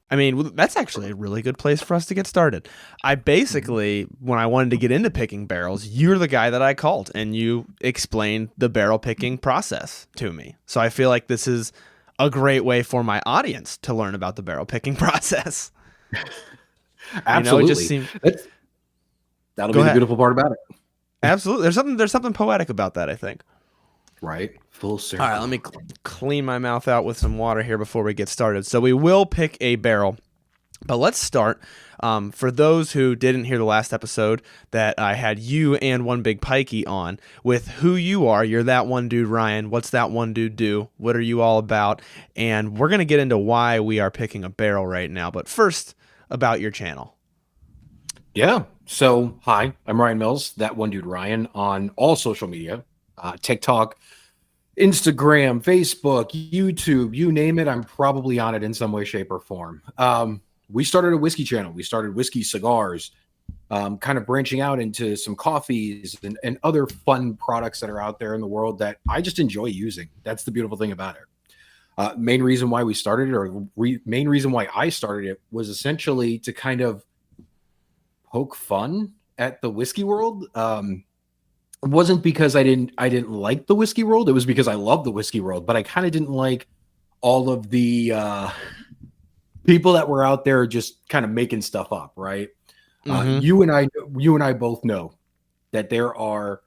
I mean, that's actually a really good place for us to get started. I basically, when I wanted to get into picking barrels, you're the guy that I called and you explained the barrel picking process to me. So I feel like this is a great way for my audience to learn about the barrel picking process. It just Absolutely. seemed. That'll Go be the ahead. beautiful part about it, Absolutely. There's something poetic about that, I think. right? Full All right, let me circle. clean my mouth out with some water here before we get started. So we will pick a barrel. But let's start. For those who didn't hear the last episode, that I had you and One Big Pikey on with who you are. You're that one dude, Ryan. What's that one dude do? What are you all about? And we're going to get into why we are picking a barrel right now. But first, about your channel. Yeah. So, hi, I'm Ryan Mills, that one dude Ryan, on all social media, TikTok, Instagram, Facebook, YouTube, you name it. I'm probably on it in some way, shape, or form. We started a whiskey channel. We started whiskey cigars, kind of branching out into some coffees and other fun products that are out there in the world that I just enjoy using. That's the beautiful thing about it. Main reason why we started it, or main reason why I started it, was essentially to kind of poke fun at the whiskey world. It wasn't because I didn't like the whiskey world. It was because I love the whiskey world, but I kind of didn't like all of the people that were out there just kind of making stuff up, right? Mm-hmm. You and I both know that there are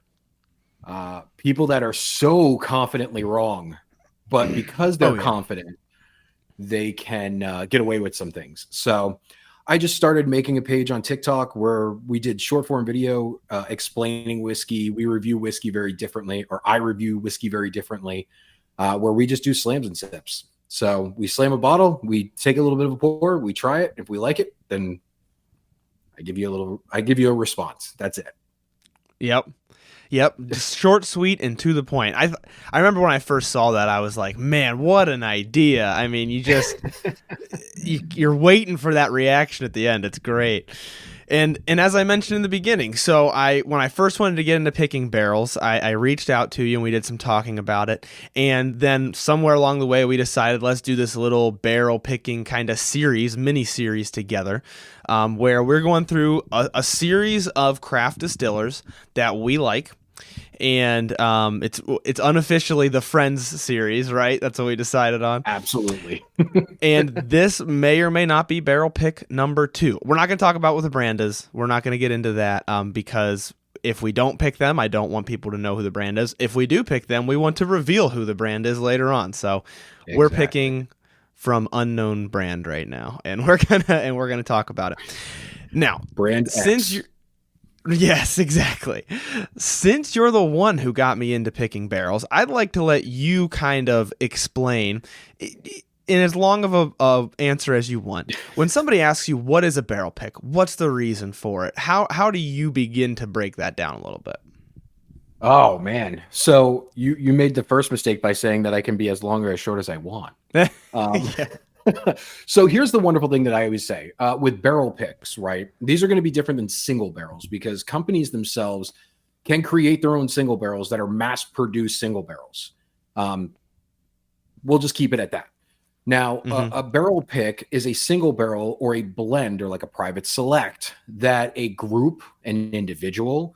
people that are so confidently wrong, but because they're Oh, yeah. confident, they can get away with some things. So I just started making a page on TikTok where we did short form video explaining whiskey. We review whiskey very differently, or I review whiskey very differently, where we just do slams and sips. So we slam a bottle, we take a little bit of a pour, we try it. If we like it, then I give you a response. That's it. Yep. Yep, just short, sweet, and to the point. I remember when I first saw that, I was like, "Man, what an idea!" I mean, you're waiting for that reaction at the end. It's great. And as I mentioned in the beginning, so when I first wanted to get into picking barrels, I reached out to you and we did some talking about it. And then somewhere along the way, we decided let's do this little barrel picking kind of mini series together, where we're going through a series of craft distillers that we like. And it's unofficially the Friends series, right? That's what we decided on. Absolutely. And this may or may not be barrel pick number 2. We're not going to talk about what the brand is. We're not going to get into that because if we don't pick them, I don't want people to know who the brand is. If we do pick them, we want to reveal who the brand is later on. So we're picking from unknown brand right now, and we're gonna talk about it now. Brand Since X. you Yes, exactly. Since you're the one who got me into picking barrels, I'd like to let you kind of explain in as long of a answer as you want. When somebody asks you what is a barrel pick, what's the reason for it? How do you begin to break that down a little bit? Oh man. So you made the first mistake by saying that I can be as long or as short as I want. Um, Yeah. so here's the wonderful thing that I always say with barrel picks, right? These are going to be different than single barrels because companies themselves can create their own single barrels that are mass produced single barrels. We'll just keep it at that. Now, Mm-hmm. a barrel pick is a single barrel or a blend or like a private select that a group, an individual,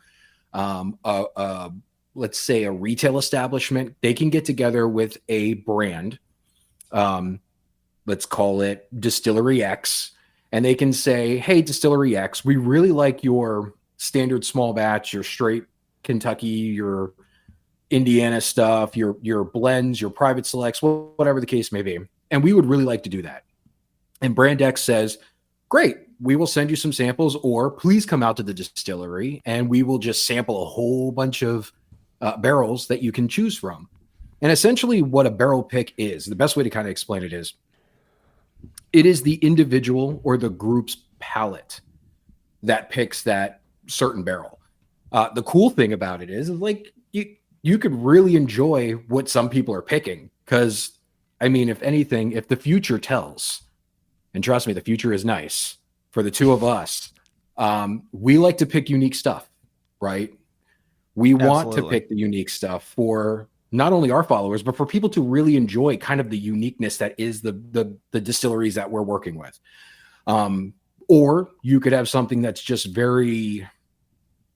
let's say a retail establishment, they can get together with a brand. Let's call it Distillery X, and they can say, hey, Distillery X, we really like your standard small batch, your straight Kentucky, your Indiana stuff, your blends, your private selects, whatever the case may be. And we would really like to do that. And Brand X says, great, we will send you some samples, or please come out to the distillery and we will just sample a whole bunch of barrels that you can choose from. And essentially what a barrel pick is, the best way to kind of explain it is, it is the individual or the group's palate that picks that certain barrel. The cool thing about it is like you could really enjoy what some people are picking because, I mean, if anything, if the future tells, and trust me, the future is nice for the two of us, we like to pick unique stuff, right? We want to Absolutely. pick the unique stuff for not only our followers, but for people to really enjoy kind of the uniqueness that is the distilleries that we're working with. Or you could have something that's just very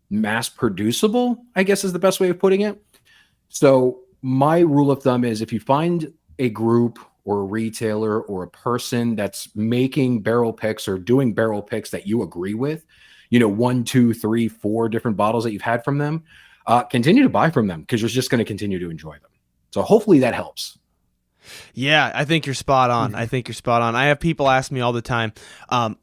mass producible, I guess is the best way of putting it. So my rule of thumb is if you find a group or a retailer or a person that's making barrel picks or doing barrel picks that you agree with, 1, 2, 3, 4 different bottles that you've had from them, continue to buy from them because you're just going to continue to enjoy them. So hopefully that helps. Yeah, I think you're spot on. I have people ask me all the time, I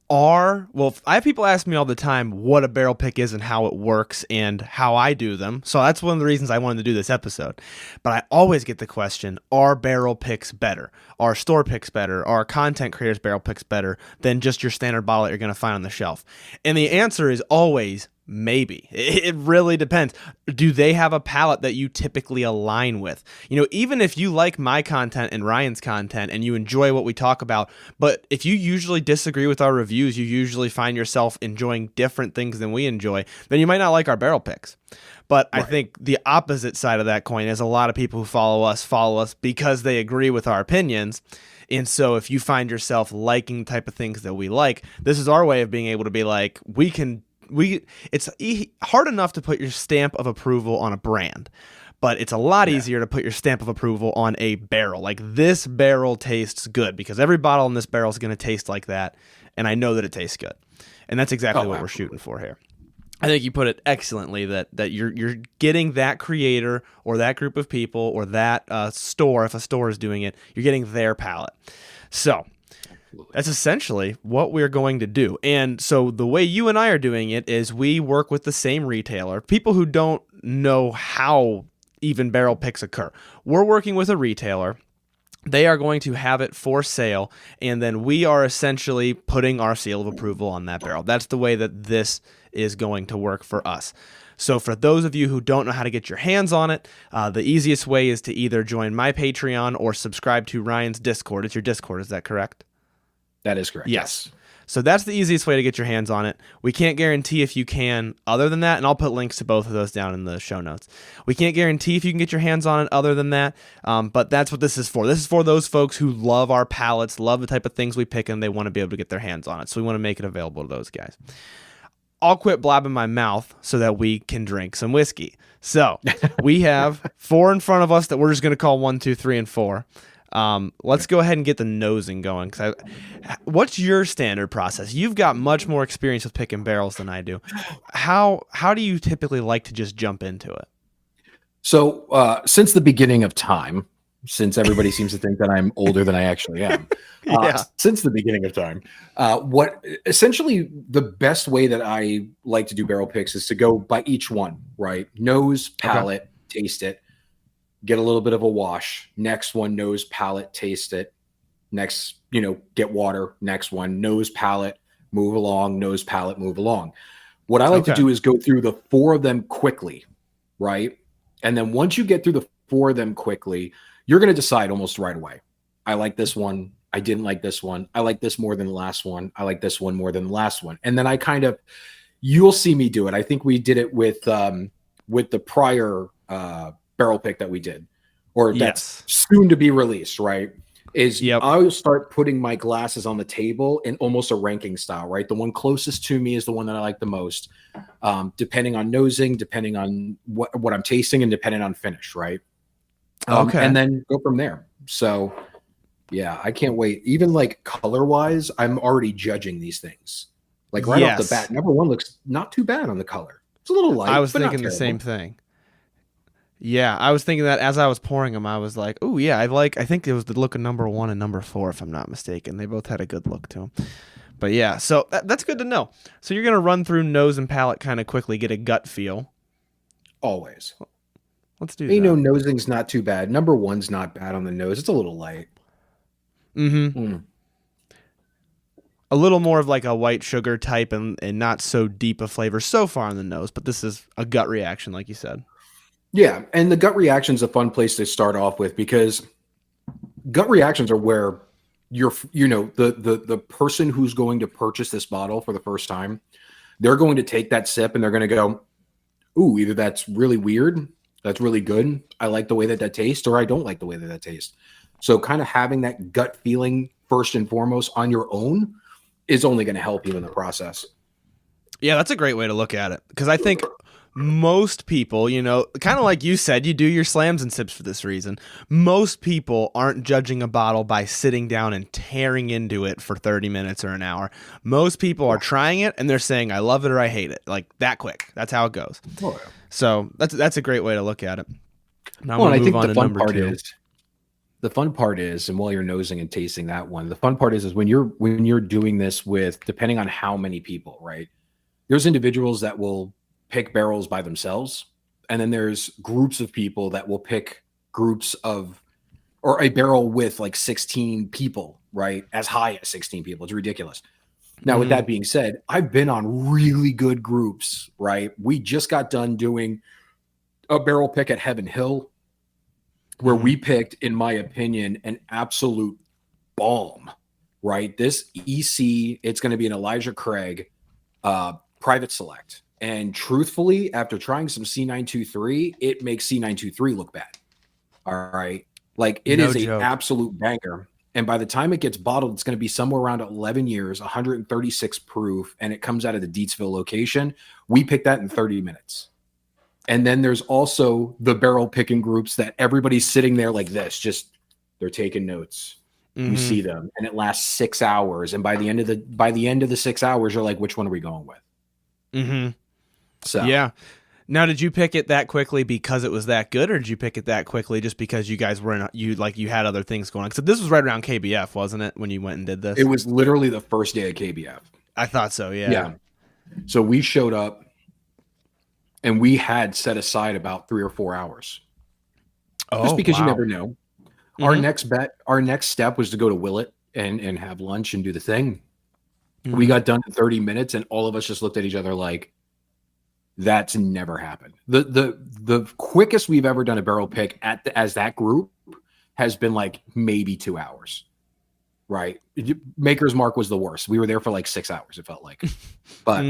have people ask me all the time what a barrel pick is and how it works and how I do them. So that's one of the reasons I wanted to do this episode. But I always get the question, are barrel picks better? Are store picks better? Are content creators barrel picks better than just your standard bottle that you're going to find on the shelf? And the answer is always maybe. It really depends. Do they have a palette that you typically align with? Even if you like my content and Ryan's content and you enjoy what we talk about, but if you usually disagree with our reviews, you usually find yourself enjoying different things than we enjoy, then you might not like our barrel picks. But right. I think the opposite side of that coin is a lot of people who follow us because they agree with our opinions. And so if you find yourself liking the type of things that we like, this is our way of being able to be like, it's hard enough to put your stamp of approval on a brand, but it's a lot easier to put your stamp of approval on a barrel. Like, this barrel tastes good because every bottle in this barrel is going to taste like that. And I know that it tastes good. And that's exactly what we're shooting for here. I think you put it excellently that you're getting that creator or that group of people or that store, if a store is doing it, you're getting their palette. So that's essentially what we're going to do. And so the way you and I are doing it is we work with the same retailer. People who don't know how even barrel picks occur, we're working with a retailer. They are going to have it for sale, and then we are essentially putting our seal of approval on that barrel. That's the way that this is going to work for us. So for those of you who don't know how to get your hands on it, the easiest way is to either join my Patreon or subscribe to Ryan's Discord. It's your Discord, is that correct? That is correct. Yes. So that's the easiest way to get your hands on it. We can't guarantee if you can other than that, and I'll put links to both of those down in the show notes. We can't guarantee if you can get your hands on it other than that, but that's what this is for. This is for those folks who love our palettes, love the type of things we pick, and they want to be able to get their hands on it. So we want to make it available to those guys. I'll quit blabbing my mouth so that we can drink some whiskey. So we have 4 in front of us that we're just going to call 1, 2, 3, and 4. Let's go ahead and get the nosing going. What's your standard process? You've got much more experience with picking barrels than I do. How do you typically like to just jump into it? So since the beginning of time, since everybody seems to think that I'm older than I actually am, since the beginning of time, what essentially the best way that I like to do barrel picks is to go by each one, right? Nose, palate, taste it. Get a little bit of a wash. Next one, nose, palate, taste it. Next, get water. Next one, nose, palate, move along. Nose, palate, move along. What I like to do is go through the 4 of them quickly, right? And then once you get through the 4 of them quickly, you're going to decide almost right away. I like this one. I didn't like this one. I like this more than the last one. I like this one more than the last one. And then you'll see me do it. I think we did it with the prior barrel pick that we did, or that's soon to be released, right? I'll start putting my glasses on the table in almost a ranking style, right? The one closest to me is the one that I like the most, depending on nosing, depending on what I'm tasting, and depending on finish, right? And then go from there. So yeah, I can't wait. Even like color wise, I'm already judging these things. Like right off the bat, number 1 looks not too bad on the color. It's a little light. I was thinking the same thing. Yeah, I was thinking that as I was pouring them, I was like, "Oh yeah, I think it was the look of number 1 and number 4, if I'm not mistaken. They both had a good look to them." But yeah, so that's good to know. So you're gonna run through nose and palate kind of quickly, get a gut feel. Always. Let's do that. Nosing's not too bad. Number 1's not bad on the nose. It's a little light. A little more of like a white sugar type and not so deep a flavor so far on the nose, but this is a gut reaction, like you said. Yeah, and the gut reaction is a fun place to start off with because gut reactions are where the person who's going to purchase this bottle for the first time, they're going to take that sip and they're going to go, ooh, either that's really weird That's really good. I like the way that tastes, or I don't like the way that tastes. So kind of having that gut feeling first and foremost on your own is only going to help you in the process. Yeah, that's a great way to look at it, because I think most people, kind of like you said, you do your slams and sips for this reason. Most people aren't judging a bottle by sitting down and tearing into it for 30 minutes or an hour. Most people are trying it and they're saying, I love it or I hate it. Like that quick. That's how it goes. Oh, yeah. So that's a great way to look at it. Now Well, I'm and I going to move think on to number two. the fun part is, and while you're nosing and tasting that one, the fun part is when you're doing this with, depending on how many people, right? There's individuals that will pick barrels by themselves, and then there's groups of people that will pick groups of, or a barrel with like 16 people, right? As high as 16 people. It's ridiculous. Now, with that being said, I've been on really good groups, right? We just got done doing a barrel pick at Heaven Hill, where we picked, in my opinion, an absolute bomb, right? This EC, it's going to be an Elijah Craig private select. And truthfully, after trying some C923, it makes C923 look bad. All right. Like it is an absolute banger. And by the time it gets bottled, it's going to be somewhere around 11 years, 136 proof, and it comes out of the Deatsville location. We picked that in 30 minutes. And then there's also the barrel picking groups that everybody's sitting there like this, just they're taking notes. You see them, and it lasts 6 hours. And by the end of the 6 hours, you're like, which one are we going with? So yeah. Now, did you pick it that quickly because it was that good, or did you pick it that quickly just because you guys were you had other things going on? Because this was right around KBF, wasn't it, when you went and did this? It was literally the first day of KBF. I thought so. Yeah. Yeah. So we showed up, and we had set aside about 3 or 4 hours. Just because you never know. Our next step was to go to Willet and have lunch and do the thing. We got done in 30 minutes, and all of us just looked at each other like, that's never happened. The quickest we've ever done a barrel pick as that group has been like maybe 2 hours, right? Maker's Mark was the worst. We were there for like 6 hours, it felt like. But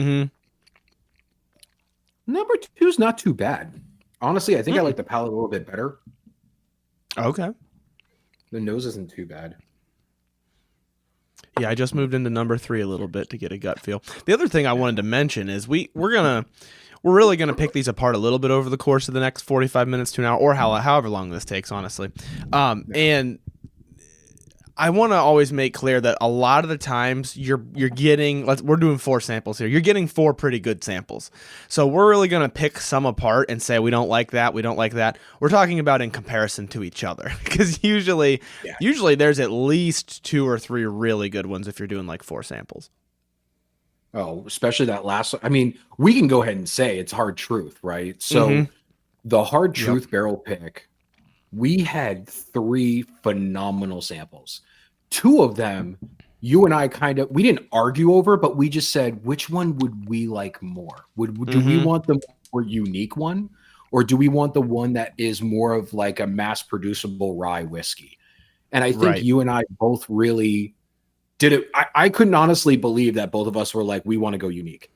number 2 is not too bad. Honestly, I think I like the palate a little bit better. Okay. The nose isn't too bad. Yeah, I just moved into number 3 a little bit to get a gut feel. The other thing I wanted to mention is we're really gonna pick these apart a little bit over the course of the next 45 minutes to an hour, or however long this takes, honestly. And I want to always make clear that a lot of the times you're getting, we're doing 4 samples here. You're getting 4 pretty good samples. So we're really going to pick some apart and say, we don't like that. We don't like that. We're talking about in comparison to each other, because usually there's at least 2 or 3 really good ones if you're doing like 4 samples. Oh, especially that last. I mean, we can go ahead and say it's Hard Truth, right? So the Hard Truth barrel pick, we had 3 phenomenal samples. 2 of them, you and I we didn't argue over, but we just said, which one would we like more? Do we want the more unique one, or do we want the one that is more of like a mass producible rye whiskey? And I think you and I both really did it. I couldn't honestly believe that both of us were like, we want to go unique.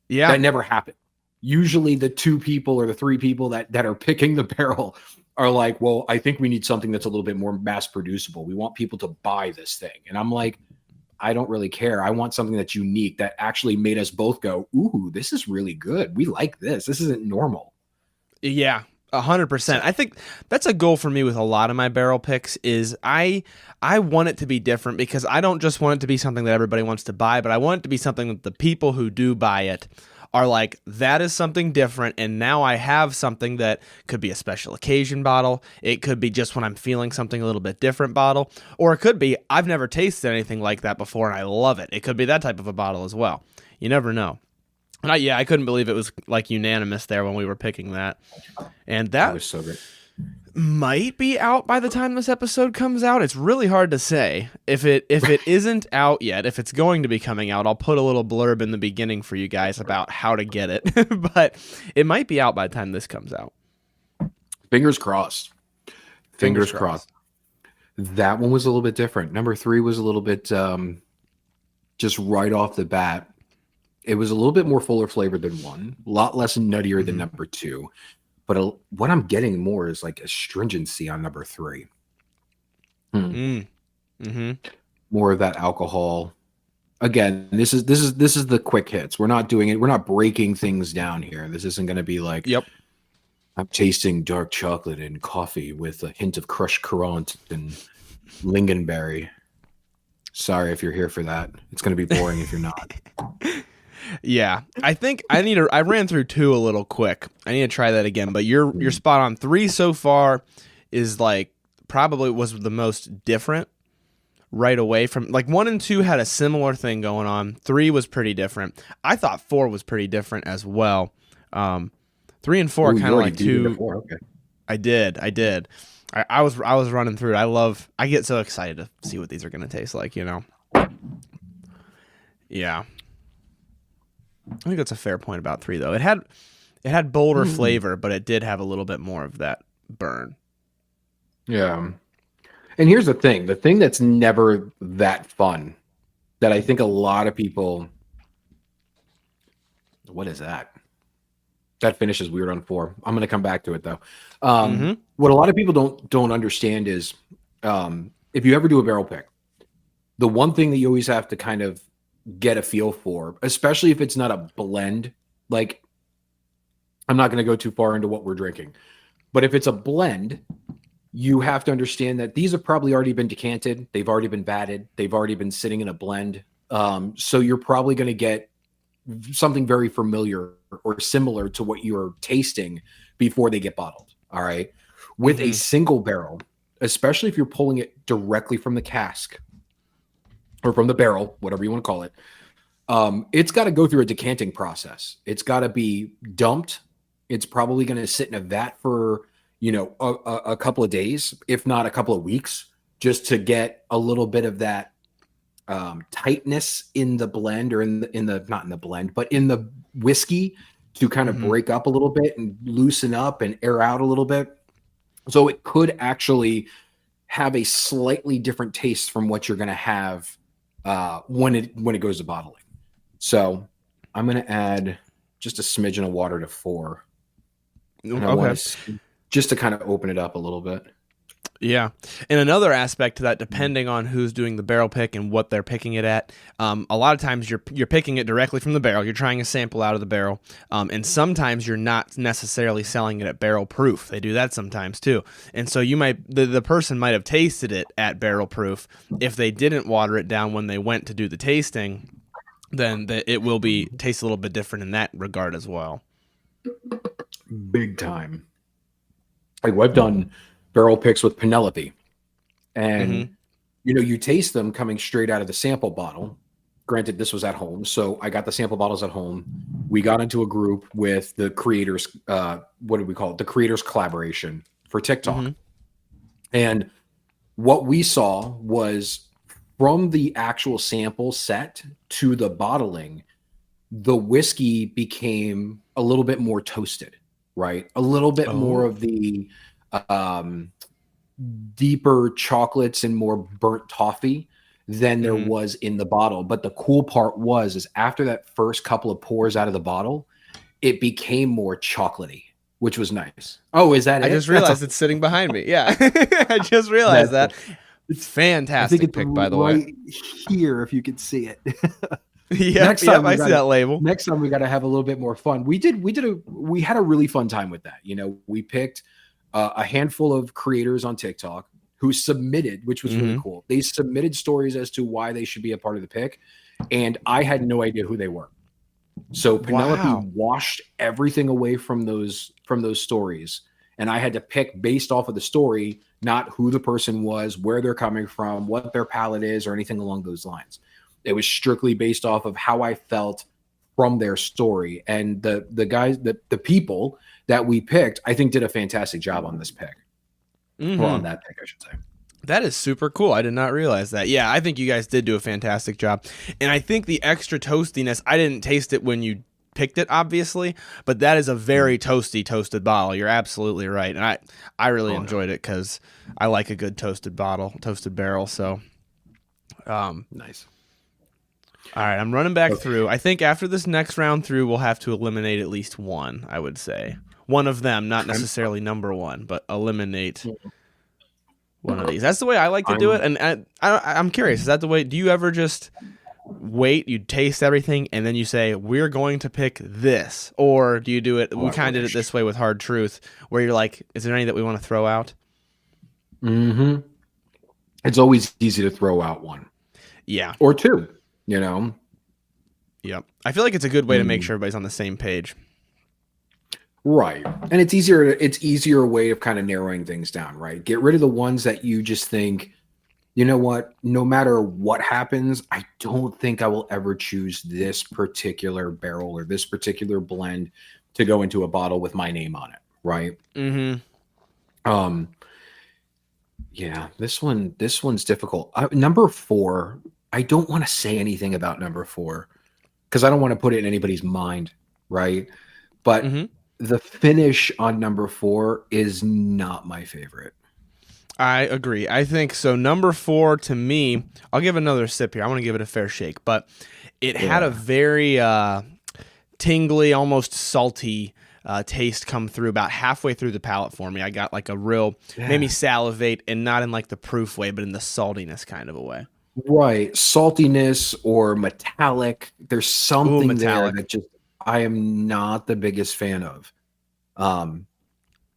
Yeah. That never happened. Usually the 2 people or the 3 people that are picking the barrel are like, well, I think we need something that's a little bit more mass producible. We want people to buy this thing. And I'm like, I don't really care. I want something that's unique, that actually made us both go, ooh, this is really good. We like this. This isn't normal. Yeah, 100%. I think that's a goal for me with a lot of my barrel picks is I want it to be different, because I don't just want it to be something that everybody wants to buy, but I want it to be something that the people who do buy it are like, that is something different, and now I have something that could be a special occasion bottle. It could be just when I'm feeling something a little bit different bottle, or it could be I've never tasted anything like that before and I love it. It could be that type of a bottle as well. You never know. And I couldn't believe it was like unanimous there when we were picking that. And that was so good. Might be out by the time this episode comes out. It's really hard to say. If it isn't out yet, if it's going to be coming out, I'll put a little blurb in the beginning for you guys about how to get it. But it might be out by the time this comes out. Fingers crossed. Fingers crossed. That one was a little bit different. Number 3 was a little bit just right off the bat. It was a little bit more fuller flavored than 1, a lot less nuttier than number 2. but what I'm getting more is like astringency on number 3. Mm. Mm-hmm. More of that alcohol. Again, this is the quick hits. We're not doing it. We're not breaking things down here. This isn't going to be like, Yep. I'm tasting dark chocolate and coffee with a hint of crushed currant and lingonberry. Sorry if you're here for that. It's going to be boring if you're not. Yeah, I think I ran through 2 a little quick. I need to try that again. But you're spot on. 3 so far is like probably was the most different right away from, like, 1 and 2 had a similar thing going on. 3 was pretty different. I thought 4 was pretty different as well. 3 and 4 kind of like 2. Okay. I did. I was running through it. I get so excited to see what these are going to taste like, you know? Yeah. I think that's a fair point about 3, though. It had bolder flavor, but it did have a little bit more of that burn. Yeah. And here's the thing that's never that fun that I think a lot of people, what is that? That finishes weird on 4. I'm going to come back to it though. What a lot of people don't understand is if you ever do a barrel pick, the one thing that you always have to kind of get a feel for, especially if it's not a blend, like I'm not going to go too far into what we're drinking, but if it's a blend, you have to understand that these have probably already been decanted. They've already been batted. They've already been sitting in a blend. So you're probably going to get something very familiar or similar to what you're tasting before they get bottled. All right. With a single barrel, especially if you're pulling it directly from the cask or from the barrel, whatever you want to call it, it's got to go through a decanting process. It's got to be dumped. It's probably going to sit in a vat for, you know, a couple of days, if not a couple of weeks, just to get a little bit of that tightness in the blend, or in the not in the blend, but in the whiskey, to kind of break up a little bit and loosen up and air out a little bit. So it could actually have a slightly different taste from what you're going to have when it goes to bottling. So I'm going to add just a smidgen of water to 4. And I want to, just to kind of open it up a little bit. Yeah. And another aspect to that, depending on who's doing the barrel pick and what they're picking it at, a lot of times you're picking it directly from the barrel. You're trying a sample out of the barrel. And sometimes you're not necessarily selling it at barrel proof. They do that sometimes too. And so you might, the person might have tasted it at barrel proof. If they didn't water it down when they went to do the tasting, then it will be taste a little bit different in that regard as well. Big time. Like, I've done barrel picks with Penelope, and you know, you taste them coming straight out of the sample bottle. Granted, this was at home, so I got the sample bottles at home. We got into a group with the creators, what did we call it, the creators collaboration for TikTok. And what we saw was, from the actual sample set to the bottling, the whiskey became a little bit more toasted, right? A little bit more of the deeper chocolates and more burnt toffee than there was in the bottle. But the cool part is after that first couple of pours out of the bottle, it became more chocolatey, which was nice. Oh, is that it? I just realized it's sitting behind me. Yeah. I just realized that. It's fantastic. I think it's pick, by the way. Here, if you could see it. Yeah, I see that label. Next time we got to have a little bit more fun. We had a really fun time with that. You know, we picked a handful of creators on TikTok who submitted, which was really cool. They submitted stories as to why they should be a part of the pick, and I had no idea who they were. So Penelope washed everything away from those stories, and I had to pick based off of the story, not who the person was, where they're coming from, what their palate is, or anything along those lines. It was strictly based off of how I felt from their story. And the guys, the people that we picked, I think did a fantastic job on this pick. Or on that pick, I should say. That is super cool. I did not realize that. Yeah, I think you guys did do a fantastic job. And I think the extra toastiness, I didn't taste it when you picked it, obviously, but that is a very toasted bottle. You're absolutely right. And I really enjoyed it because I like a good toasted barrel. So nice. All right, I'm running back through. I think after this next round through, we'll have to eliminate at least one, I would say. one of them, not necessarily number one, but eliminate one of these. That's the way I like to do it. I'm And I'm curious, is that the way? Do you ever just wait, you taste everything, and then you say, we're going to pick this? Or do you do it? oh, We I kind of did it wish. this way with Hard Truth, where you're like, is there any that we want to throw out? Hmm. It's always easy to throw out one Yeah. or two, you know. Yep. I feel like it's a good way to make Mm. sure everybody's on the same page. Right. And it's easier way of kind of narrowing things down, right? Get rid of the ones that you just think, you know what, no matter what happens, I don't think I will ever choose this particular barrel or this particular blend to go into a bottle with my name on it, right? Mm-hmm. Um yeah, this one's difficult. Number 4, I don't want to say anything about number 4 because I don't want to put it in anybody's mind, right? But Mm-hmm. the finish on number 4 is not my favorite. I agree. I think so. Number 4 to me, I'll give another sip here. I want to give it a fair shake, but it had a Yeah. very tingly, almost salty taste come through about halfway through the palate for me. I got like a real, made me Yeah. salivate, and not in like the proof way, but in the saltiness kind of a way. Right. Saltiness or metallic. There's Ooh, something there metallic. that just I am not the biggest fan of. Um,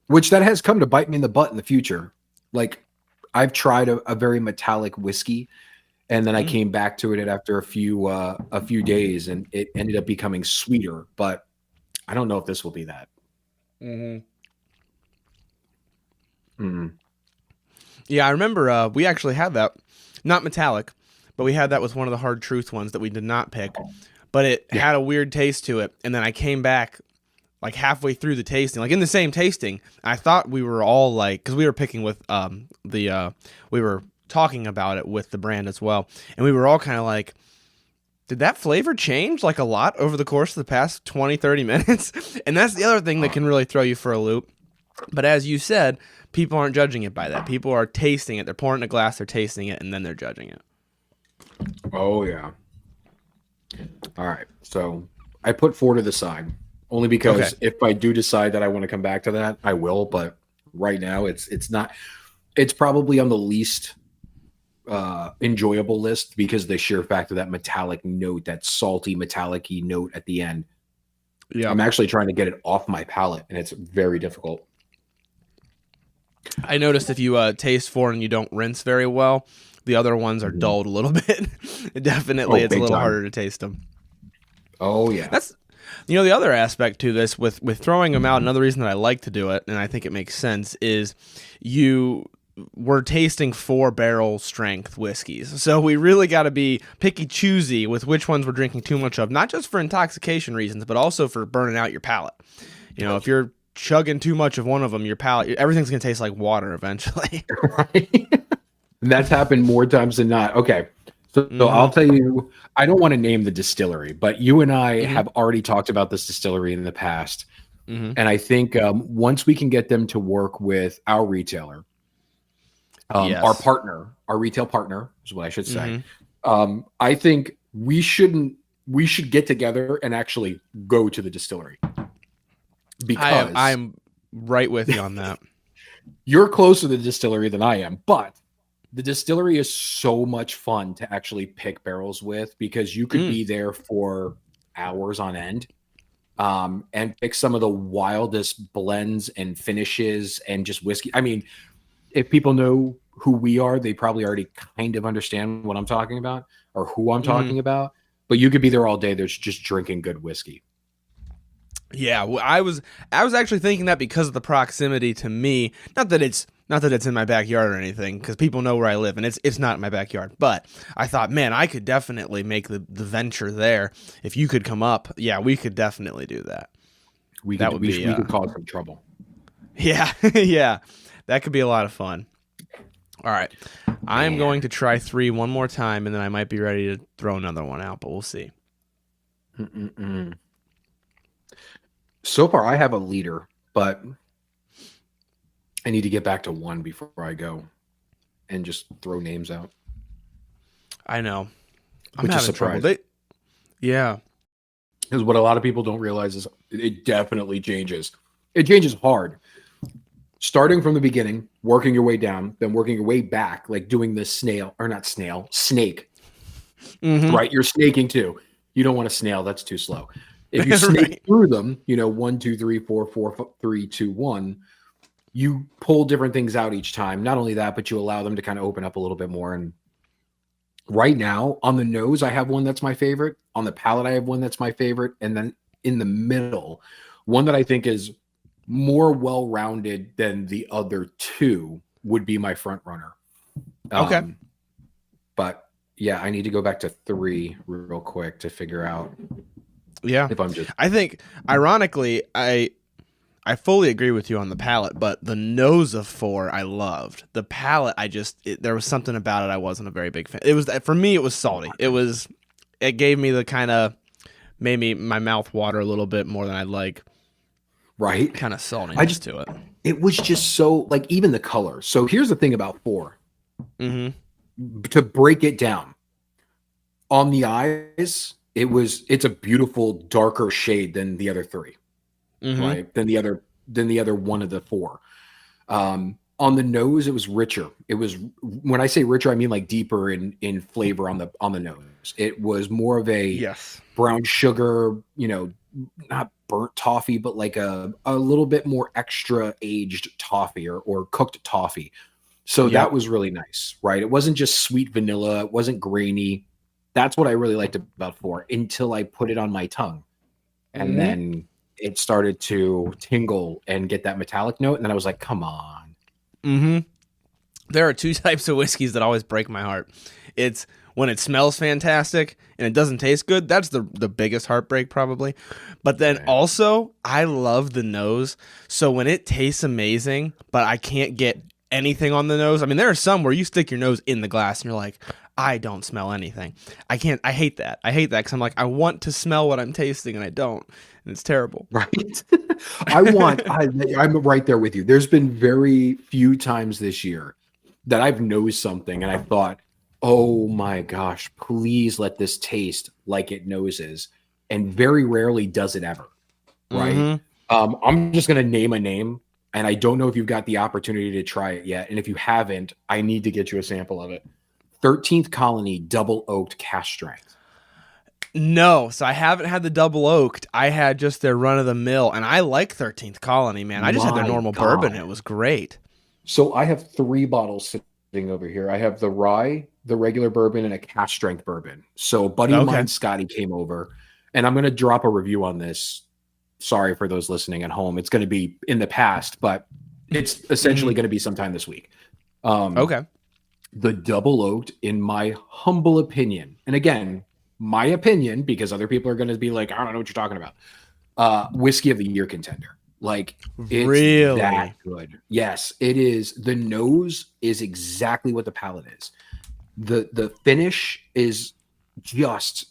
which that has come to bite me in the butt in the future. Like I've tried a very metallic whiskey and then I Mm. came back to it after a few days and it ended up becoming sweeter, but I don't know if this will be that. Mm-hmm. Mm. Yeah, I remember we actually had that, not metallic, but we had that with one of the Hard Truth ones that we did not pick, but it Yeah. had a weird taste to it. And then I came back like halfway through the tasting, like in the same tasting. I thought we were all like, because we were picking with we were talking about it with the brand as well, and we were all kind of like, did that flavor change like a lot over the course of the past 20, 30 minutes? And that's the other thing that can really throw you for a loop. But as you said, people aren't judging it by that. People are tasting it. They're pouring it in a glass, they're tasting it, and then they're judging it. Oh yeah. All right. So I put 4 to the side only Okay. because if I do decide that I want to come back to that, I will. But right now, it's not. It's probably on the least enjoyable list because the sheer fact of that metallic note, that salty metallic-y note at the end. Yeah. I'm actually trying to get it off my palate, and it's very difficult. I noticed if you taste 4 and you don't rinse very well, the other ones are Mhm. dulled a little bit. Definitely, Oh, it's a big little time. harder to taste them. Oh yeah. That's the other aspect to this with throwing them out. Another reason that I like to do it, and I think it makes sense, is you we're tasting 4-barrel strength whiskeys, so we really got to be picky, choosy with which ones we're drinking too much of, not just for intoxication reasons, but also for burning out your palate. If you're chugging too much of one of them, your palate, everything's gonna taste like water eventually. Right? And that's happened more times than not. Okay. So Mm-hmm. I'll tell you, I don't want to name the distillery, but you and I Mm-hmm. have already talked about this distillery in the past. Mm-hmm. And I think once we can get them to work with our retailer, our Yes. partner, our retail partner is what I should say. Mm-hmm. I think we should get together and actually go to the distillery because I'm right with you on that. you're closer to the distillery than I am, but the distillery is so much fun to actually pick barrels with because you could Mm. be there for hours on end and pick some of the wildest blends and finishes and just whiskey. I mean, if people know who we are, they probably already kind of understand what I'm talking about or who I'm Mm-hmm. talking about. But you could be there all day. There's just drinking good whiskey. Yeah, I was actually thinking that because of the proximity to me. Not that it's in my backyard or anything, because people know where I live, and it's not in my backyard. But I thought, man, I could definitely make the venture there if you could come up. Yeah, we could definitely do that. We That could would we, be we could cause some trouble. yeah, yeah, that could be a lot of fun. All right, I am going Man. to try 3 one more time, and then I might be ready to throw another one out, but we'll see. Mm-mm-mm. So far, I have a leader, but I need to get back to 1 before I go and just throw names out, I know I'm which is having trouble. surprising. Yeah. Because what a lot of people don't realize is it definitely changes. It changes hard. Starting from the beginning, working your way down, then working your way back, like doing the snake, Mm-hmm. right? You're snaking too. You don't want a snail. That's too slow. If you snake Right. through them, 1, 2, 3, 4, 4, 3, 2, 1, you pull different things out each time. Not only that, but you allow them to kind of open up a little bit more. And right now, on the nose, I have one that's my favorite. On the palate, I have one that's my favorite. And then in the middle, one that I think is more well-rounded than the other two would be my front runner. Okay. But yeah, I need to go back to 3 real quick to figure out Yeah. if I'm just. I think, ironically, I fully agree with you on the palate, but the nose of 4 I loved. The palate, there was something about it I wasn't a very big fan. It was, for me, it was salty. It gave me the kind of, made me my mouth water a little bit more than I'd like. Right. Kind of saltiness to it. It was just so, like, even the color. So here's the thing about 4. Mm-hmm. To break it down, on the eyes, it's a beautiful darker shade than the other 3. Mm-hmm. Right? Than the other one of the 4. On the nose, it was richer. It was, when I say richer, I mean like deeper in flavor on the nose. It was more of a brown sugar, not burnt toffee, but like a little bit more extra aged toffee or cooked toffee. So that was really nice, right? It wasn't just sweet vanilla. It wasn't grainy. That's what I really liked about 4 until I put it on my tongue. And then it started to tingle and get that metallic note. And then I was like, come on. Mm-hmm. There are 2 types of whiskeys that always break my heart. It's when it smells fantastic and it doesn't taste good. That's the biggest heartbreak probably. But then also, I love the nose. So when it tastes amazing, but I can't get anything on the nose. I mean, there are some where you stick your nose in the glass and you're like, I don't smell anything. I hate that. I hate that because I'm like, I want to smell what I'm tasting and I don't. And it's terrible. Right. I'm right there with you. There's been very few times this year that I've nosed something and I thought, oh my gosh, please let this taste like it noses. And very rarely does it ever. Right. Mm-hmm. I'm just going to name a name. And I don't know if you've got the opportunity to try it yet. And if you haven't, I need to get you a sample of it. 13th Colony Double Oaked Cask Strength. No, so I haven't had the double oaked. I had just their run of the mill, and I like 13th Colony, man. I just had their normal bourbon. It was great. So I have 3 bottles sitting over here. I have the rye, the regular bourbon, and a cask strength bourbon. So a buddy of mine, Scotty, came over, and I'm going to drop a review on this. Sorry for those listening at home. It's going to be in the past, but it's essentially going to be sometime this week. The double oaked, in my humble opinion, and again, my opinion, because other people are going to be like, I don't know what you're talking about. Whiskey of the year contender. Like, it's really that good. Yes, it is. The nose is exactly what the palate is. The finish is just,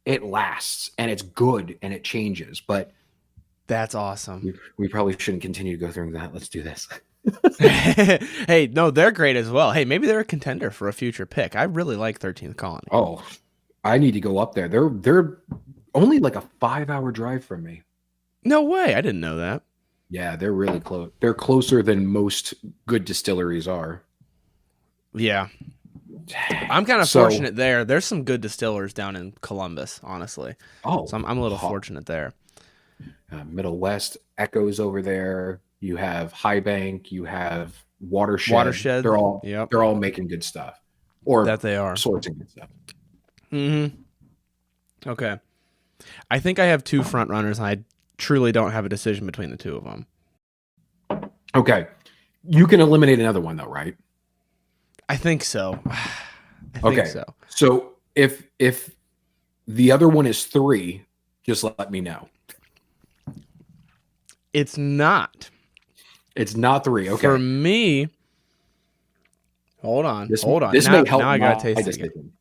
it lasts and it's good and it changes. But that's awesome. We probably shouldn't continue to go through that. Let's do this. Hey, no, they're great as well. Hey, maybe they're a contender for a future pick. I really like 13th Colony. Oh, I need to go up there. They're only like a 5-hour drive from me. No way. I didn't know that. Yeah, they're really close. They're closer than most good distilleries are. Yeah. I'm kind of fortunate there. There's some good distillers down in Columbus, honestly. Oh, so I'm a little fortunate there. Middle West, Echoes over there. You have High Bank. You have Watershed. They're all making good stuff, or that they are sourcing good stuff. Okay. I think I have 2 front runners, and I truly don't have a decision between the 2 of them. Okay. You can eliminate another one, though, right? I think so. I think so. So if the other one is 3, just let me know. It's not. It's not 3. Okay. For me, hold on. This Now, may help. Now I gotta taste it again.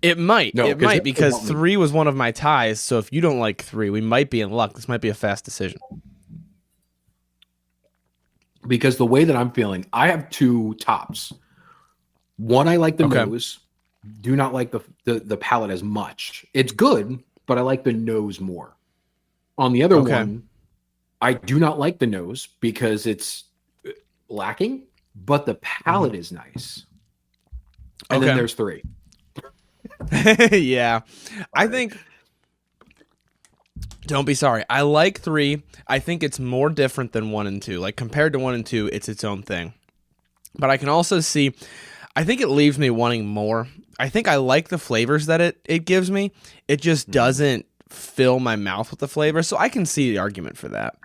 It might. It might, because 3 was one of my ties. So if you don't like 3, we might be in luck. This might be a fast decision. Because the way that I'm feeling, I have 2 tops. One, I like the nose. Do not like the palate as much. It's good, but I like the nose more. On the other one, I do not like the nose because it's lacking, but the palate is nice. And then Okay. there's 3. Yeah. I Sorry. think don't be sorry. I like 3. I think it's more different than 1 and 2. Like compared to 1 and 2, it's its own thing. But I can also see I think it leaves me wanting more. I think I like the flavors that it gives me. It just doesn't fill my mouth with the flavor. So I can see the argument for that.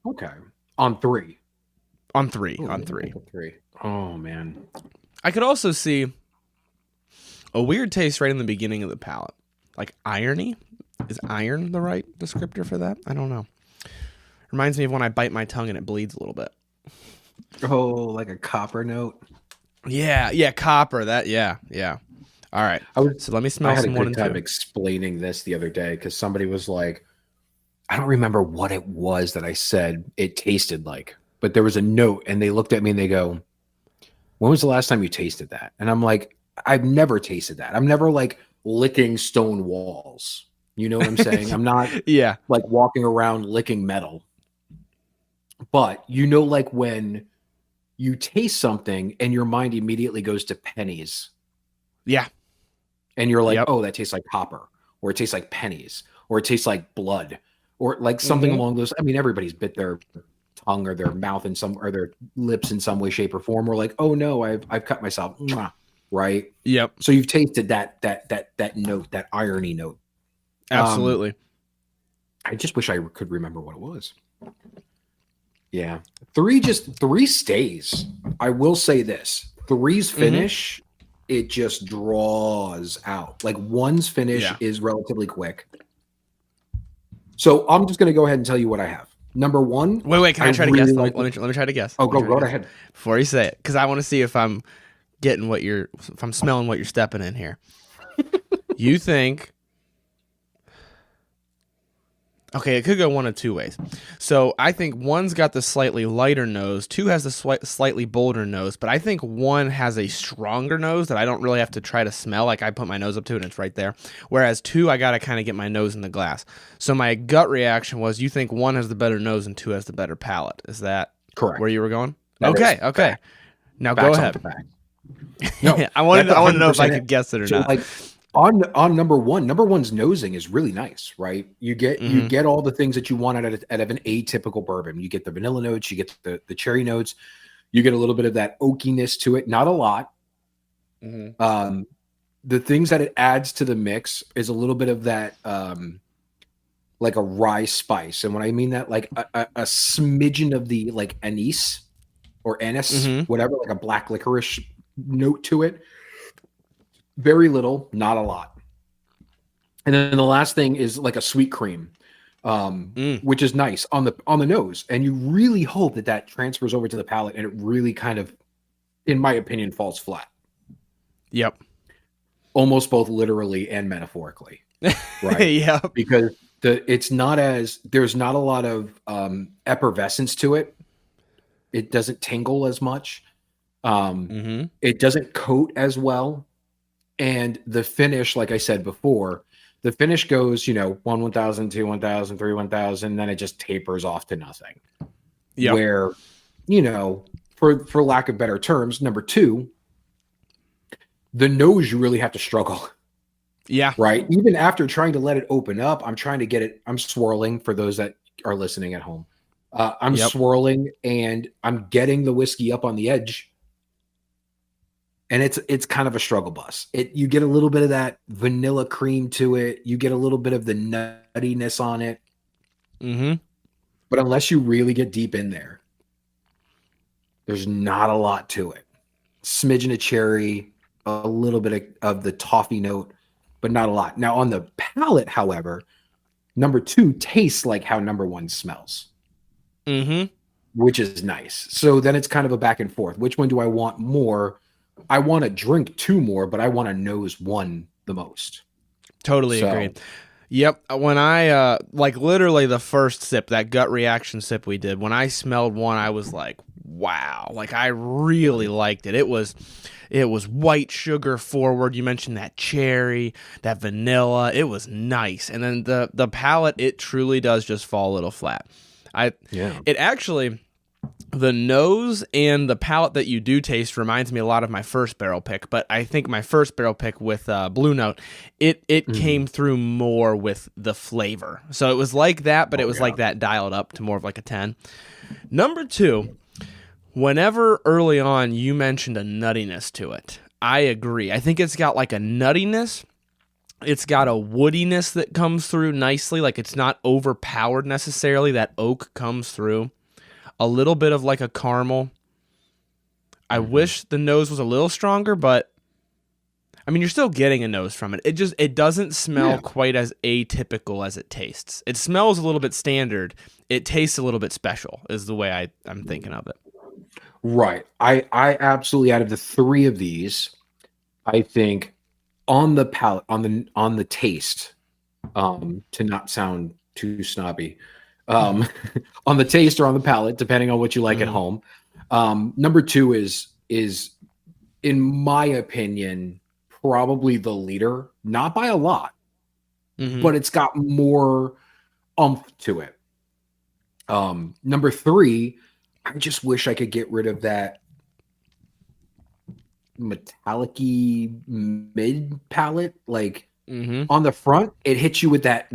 Okay. On 3. On 3. Ooh, On 3. 3. Oh man. I could also see a weird taste right in the beginning of the palate. Like irony. Is iron the right descriptor for that? I don't know. Reminds me of when I bite my tongue and it bleeds a little bit. Oh, like a copper note. Yeah, copper. Yeah. All right. So let me I smell had a some 1 good and time 2. explaining this the other day because somebody was like, I don't remember what it was that I said it tasted like, but there was a note and they looked at me and they go, when was the last time you tasted that? And I'm like, I've never tasted that. I'm never like licking stone walls. You know what I'm saying? I'm not Yeah. like walking around licking metal. But like when you taste something and your mind immediately goes to pennies Yeah. and you're like, Yep. oh, that tastes like copper, or it tastes like pennies, or it tastes like blood, or like something along those. I mean, everybody's bit their tongue or their mouth in some or their lips in some way, shape, or form. We're like, oh no, I've cut myself. Mwah. Right. Yep. So you've tasted that note, that irony note. Absolutely. I just wish I could remember what it was. Yeah. 3 stays. I will say this. 3's finish, it just draws out. Like 1's finish is relatively quick. So I'm just going to go ahead and tell you what I have. Number 1. Wait. Can I try to guess? Like Let me try to guess. Oh, go ahead. Before you say it, because I want to see if I'm getting if I'm smelling what you're stepping in here. You think? Okay, it could go 1 of 2 ways. So I think 1's got the slightly lighter nose, 2 has the slightly bolder nose, but I think 1 has a stronger nose that I don't really have to try to smell. Like I put my nose up to it and it's right there. Whereas 2, I got to kind of get my nose in the glass. So my gut reaction was you think 1 has the better nose and 2 has the better palate. Is that Correct where you were going? That Okay. Now go ahead. No, I want to know if I could guess it or not. Like on number 1's nosing is really nice, right? You get all the things that you want out of an atypical bourbon. You get the vanilla notes, you get the cherry notes, you get a little bit of that oakiness to it, not a lot. The things that it adds to the mix is a little bit of that like a rye spice. And when I mean that, like a smidgen of the like anise or anise, whatever, like a black licorice note to it. Very little, not a lot. And then the last thing is like a sweet cream, which is nice on the nose. And you really hope that transfers over to the palate and it really kind of, in my opinion, falls flat. Yep. Almost both literally and metaphorically. Right. Yep. Because there's not a lot of effervescence to it. It doesn't tingle as much. It doesn't coat as well. And the finish, like I said before, the finish goes, 1,000, 2, 1,000, 3, 1,000, then it just tapers off to nothing. Yep. Where, for lack of better terms, number 2, the nose, you really have to struggle. Yeah. Right. Even after trying to let it open up, I'm trying to get it. I'm swirling for those that are listening at home. I'm swirling and I'm getting the whiskey up on the edge. And it's kind of a struggle bus. You get a little bit of that vanilla cream to it. You get a little bit of the nuttiness on it. But unless you really get deep in there, there's not a lot to it. Smidgen of cherry, a little bit of the toffee note, but not a lot. Now on the palate, however, number 2 tastes like how number 1 smells. Which is nice. So then it's kind of a back and forth. Which one do I want more? I want to drink 2 more, but I want to nose 1 the most. Totally agree. Yep. When I, literally the first sip, that gut reaction sip we did, when I smelled 1, I was like, wow. Like, I really liked it. It was white sugar forward. You mentioned that cherry, that vanilla. It was nice. And then the palate, it truly does just fall a little flat. I Yeah. it actually the nose and the palate that you do taste reminds me a lot of my first barrel pick, but I think my first barrel pick with Blue Note, it came through more with the flavor. So it was like that, but it was like that dialed up to more of like a 10. Number 2, whenever early on you mentioned a nuttiness to it, I agree. I think it's got like a nuttiness. It's got a woodiness that comes through nicely. Like it's not overpowered necessarily. That oak comes through. A little bit of like a caramel. I wish the nose was a little stronger, but I mean, you're still getting a nose from it. It doesn't smell quite as atypical as it tastes. It smells a little bit standard. It tastes a little bit special is the way I'm thinking of it. Right. I absolutely, out of the 3 of these, I think on the palate, on the taste, to not sound too snobby, on the taste or on the palate, depending on what you like at home. Number 2 is in my opinion probably the leader, not by a lot, but it's got more oomph to it. Number 3, I just wish I could get rid of that metallic-y mid palate. Like on the front, it hits you with that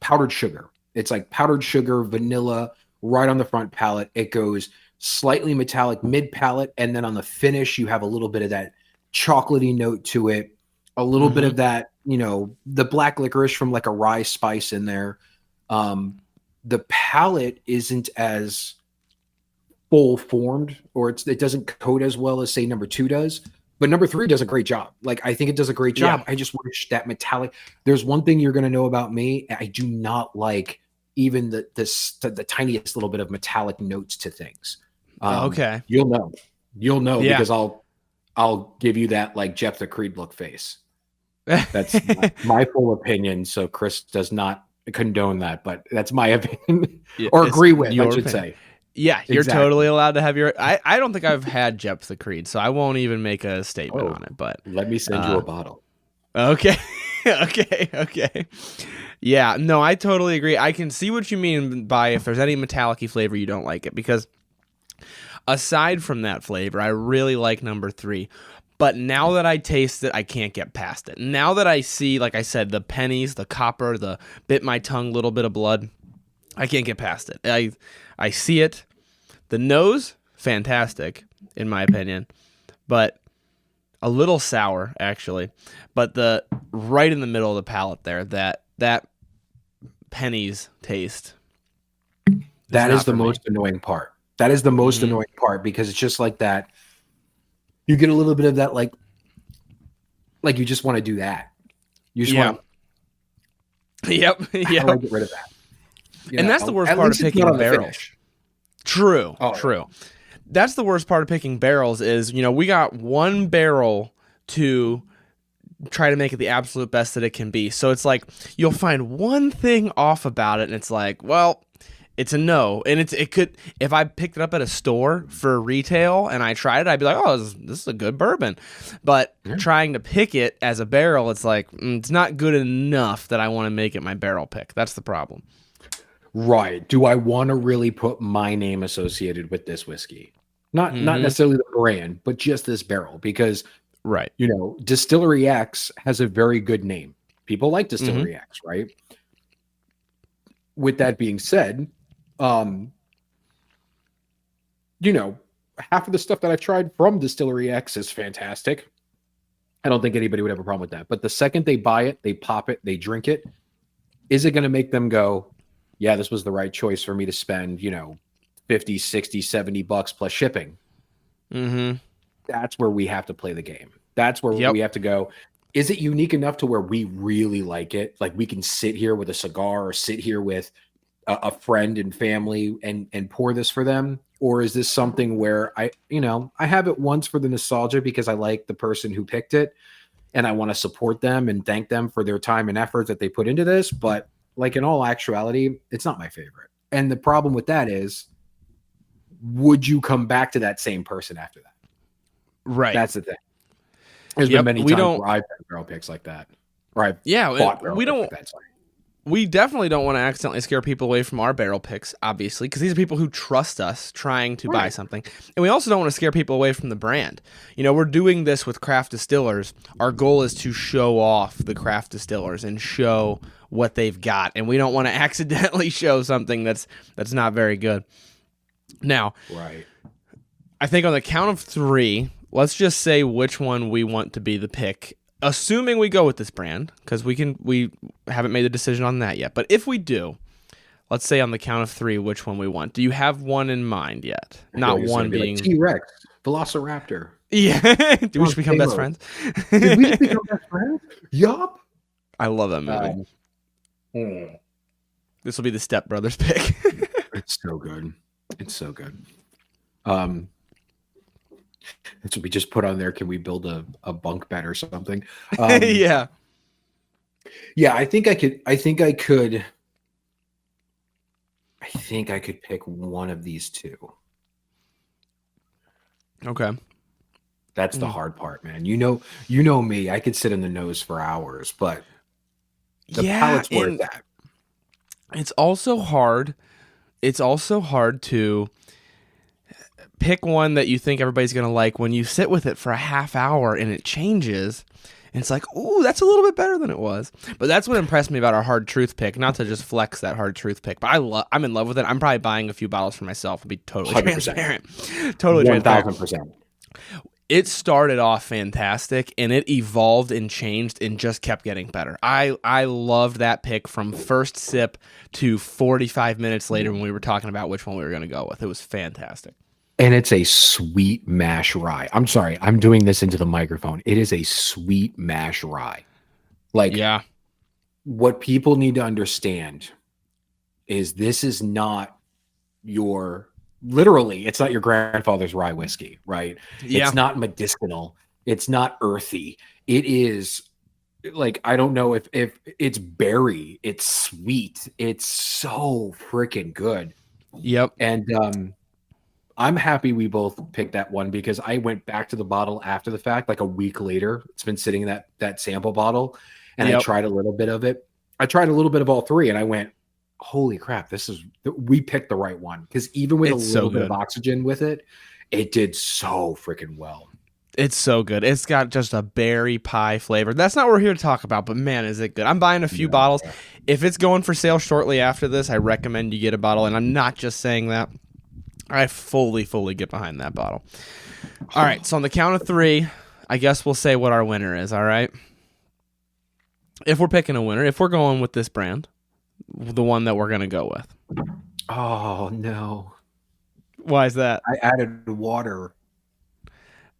powdered sugar. It's like powdered sugar, vanilla, right on the front palate. It goes slightly metallic mid palate, and then on the finish, you have a little bit of that chocolatey note to it, a little bit of that, the black licorice from like a rye spice in there. The palate isn't as full formed, or it doesn't coat as well as say number 2 does. But number 3 does a great job. Like, I think it does a great job. I just wish that metallic. There's one thing you're going to know about me. I do not like even the tiniest little bit of metallic notes to things. Okay. You'll know because I'll give you that like Jeff the Creed look face. That's my full opinion. So Chris does not condone that, but that's my opinion or agree with, I should say. Yeah, you're totally allowed to have your. I don't think I've had Jeff the Creed, so I won't even make a statement on it. But let me send you a bottle. Okay, okay. Yeah, no, I totally agree. I can see what you mean by if there's any metallic-y flavor you don't like it, because aside from that flavor, I really like number 3. But now that I taste it, I can't get past it. Now that I see, like I said, the pennies, the copper, the bit my tongue, little bit of blood, I can't get past it. I see it. The nose, fantastic, in my opinion, but a little sour, actually. But the right in the middle of the palate there, that pennies taste. That is the most annoying part. That is the most annoying part, because it's just like that. You get a little bit of that, like you just want to do that. You just want to. Yep. How do I get rid of that? And that's the worst part of picking barrels. True. That's the worst part of picking barrels is, we got one barrel to try to make it the absolute best that it can be. So it's like you'll find one thing off about it, and it's like, well, it's a no. And it could, if I picked it up at a store for retail and I tried it, I'd be like, oh, this is a good bourbon. But trying to pick it as a barrel, it's like, it's not good enough that I want to make it my barrel pick. That's the problem. Right. Do I want to really put my name associated with this whiskey? Not necessarily the brand, but just this barrel, because Distillery X has a very good name. People like Distillery X, right? With that being said, half of the stuff that I've tried from Distillery X is fantastic. I don't think anybody would have a problem with that. But the second they buy it, they pop it, they drink it, is it going to make them go, yeah, this was the right choice for me to spend, 50, 60, 70 bucks plus shipping? That's where we have to play the game. That's where we have to go. Is it unique enough to where we really like it? Like we can sit here with a cigar or sit here with a friend and family and pour this for them? Or is this something where I have it once for the nostalgia because I like the person who picked it and I want to support them and thank them for their time and effort that they put into this. But like in all actuality, it's not my favorite. And the problem with that is, would you come back to that same person after that? Right. That's the thing. There's been many times where I've had barrel picks like that. Right. Yeah. We don't. Like that, we definitely don't want to accidentally scare people away from our barrel picks, obviously, because these are people who trust us trying to buy Right. something. And we also don't want to scare people away from the brand. You know, we're doing this with craft distillers. Our goal is to show off the craft distillers and show what they've got. And we don't want to accidentally show something that's not very good. Now, Right. I think on the count of 3, let's just say which one we want to be the pick. Assuming we go with this brand, because we haven't made the decision on that yet. But if we do, let's say on the count of 3, which one we want. Do you have one in mind yet? Not one being like T-Rex, Velociraptor. Yeah. Do we just become best friends? Did we just become best friends? Yup. I love that movie. This will be the Step Brothers pick. It's so good. It's so good. That's what we just put on there. Can we build a bunk bed or something? Yeah. Yeah, I think I could pick one of these two. Okay. That's the hard part, man. You know me. I could sit in the nose for hours, but the palate's worth that. It's also hard. It's also hard to pick one that you think everybody's going to like when you sit with it for a half hour and it changes. And it's like, ooh, that's a little bit better than it was. But that's what impressed me about our hard truth pick. Not to just flex that hard truth pick, but I'm in love with it. I'm probably buying a few bottles for myself. To be totally 100%. transparent. Totally transparent. 1,000%. It started off fantastic and it evolved and changed and just kept getting better. I loved that pick from first sip to 45 minutes later when we were talking about which one we were going to go with. It was fantastic. And it's a sweet mash rye. I'm sorry, I'm doing this into the microphone. It is a sweet mash rye. Like, yeah. What people need to understand is this is not it's not your grandfather's rye whiskey, right? Yeah. It's not medicinal. It's not earthy. It is like, I don't know if it's berry. It's sweet. It's so freaking good. Yep. And I'm happy we both picked that one because I went back to the bottle after the fact, like a week later. It's been sitting in that sample bottle, and I tried a little bit of it. I tried a little bit of all three, and I went, holy crap, we picked the right one. Because even with a little bit of oxygen with it, it did so freaking well. It's so good. It's got just a berry pie flavor. That's not what we're here to talk about, but man, is it good. I'm buying a few bottles. If it's going for sale shortly after this, I recommend you get a bottle, and I'm not just saying that. I fully get behind that bottle. All right, so on the count of 3, I guess we'll say what our winner is, all right? If we're picking a winner, if we're going with this brand, the one that we're going to go with. Oh, no. Why is that? I added water.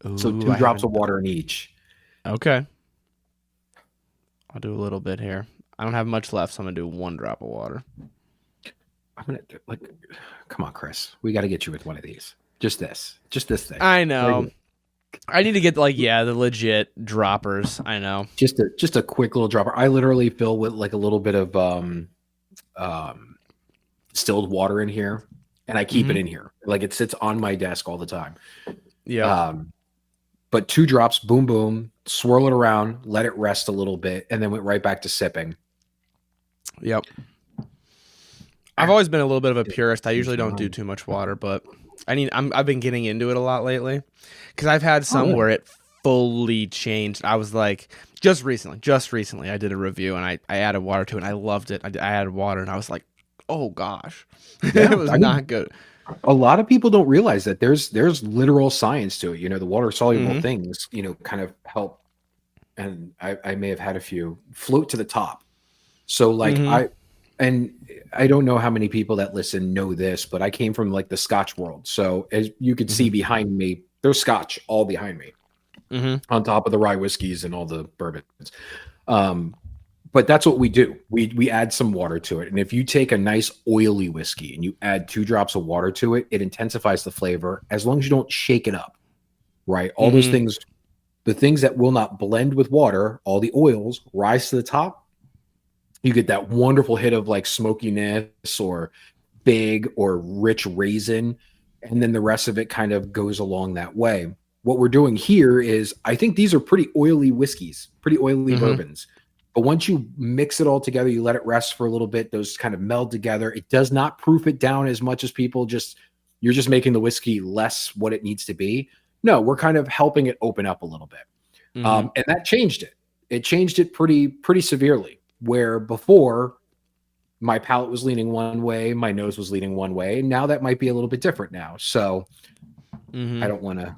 Ooh, so 2 drops of water in each. Okay. I'll do a little bit here. I don't have much left, so I'm going to do 1 drop of water. I'm going to, come on, Chris. We got to get you with one of these. Just this thing. I know. I need to get the legit droppers. I know. Just a quick little dropper. I literally fill with like a little bit of distilled water in here, and I keep it in here. Like it sits on my desk all the time. Yeah. But 2 drops, boom, boom, swirl it around, let it rest a little bit, and then went right back to sipping. Yep. I've always been a little bit of a purist. I usually don't do too much water, but I've been getting into it a lot lately because I've had some where it fully changed. I was like, just recently, I did a review and I added water to it. And I loved it. I added water and I was like, oh gosh, it was not good. A lot of people don't realize that there's literal science to it. The water soluble things, kind of help. And I may have had a few float to the top. So like I don't know how many people that listen know this, but I came from like the Scotch world. So as you could see behind me, there's Scotch all behind me on top of the rye whiskeys and all the bourbons. But that's what we do. We add some water to it. And if you take a nice oily whiskey and you add 2 drops of water to it, it intensifies the flavor as long as you don't shake it up, right? All those things, the things that will not blend with water, all the oils rise to the top. You get that wonderful hit of like smokiness or big or rich raisin. And then the rest of it kind of goes along that way. What we're doing here is, I think these are pretty oily whiskeys, pretty oily bourbons. But once you mix it all together, you let it rest for a little bit, those kind of meld together. It does not proof it down as much as people you're just making the whiskey less what it needs to be. No, we're kind of helping it open up a little bit. Mm-hmm. And that changed it. It changed it pretty severely, where before my palate was leaning one way, my nose was leaning one way. Now that might be a little bit different now. So Mm-hmm. I don't want to.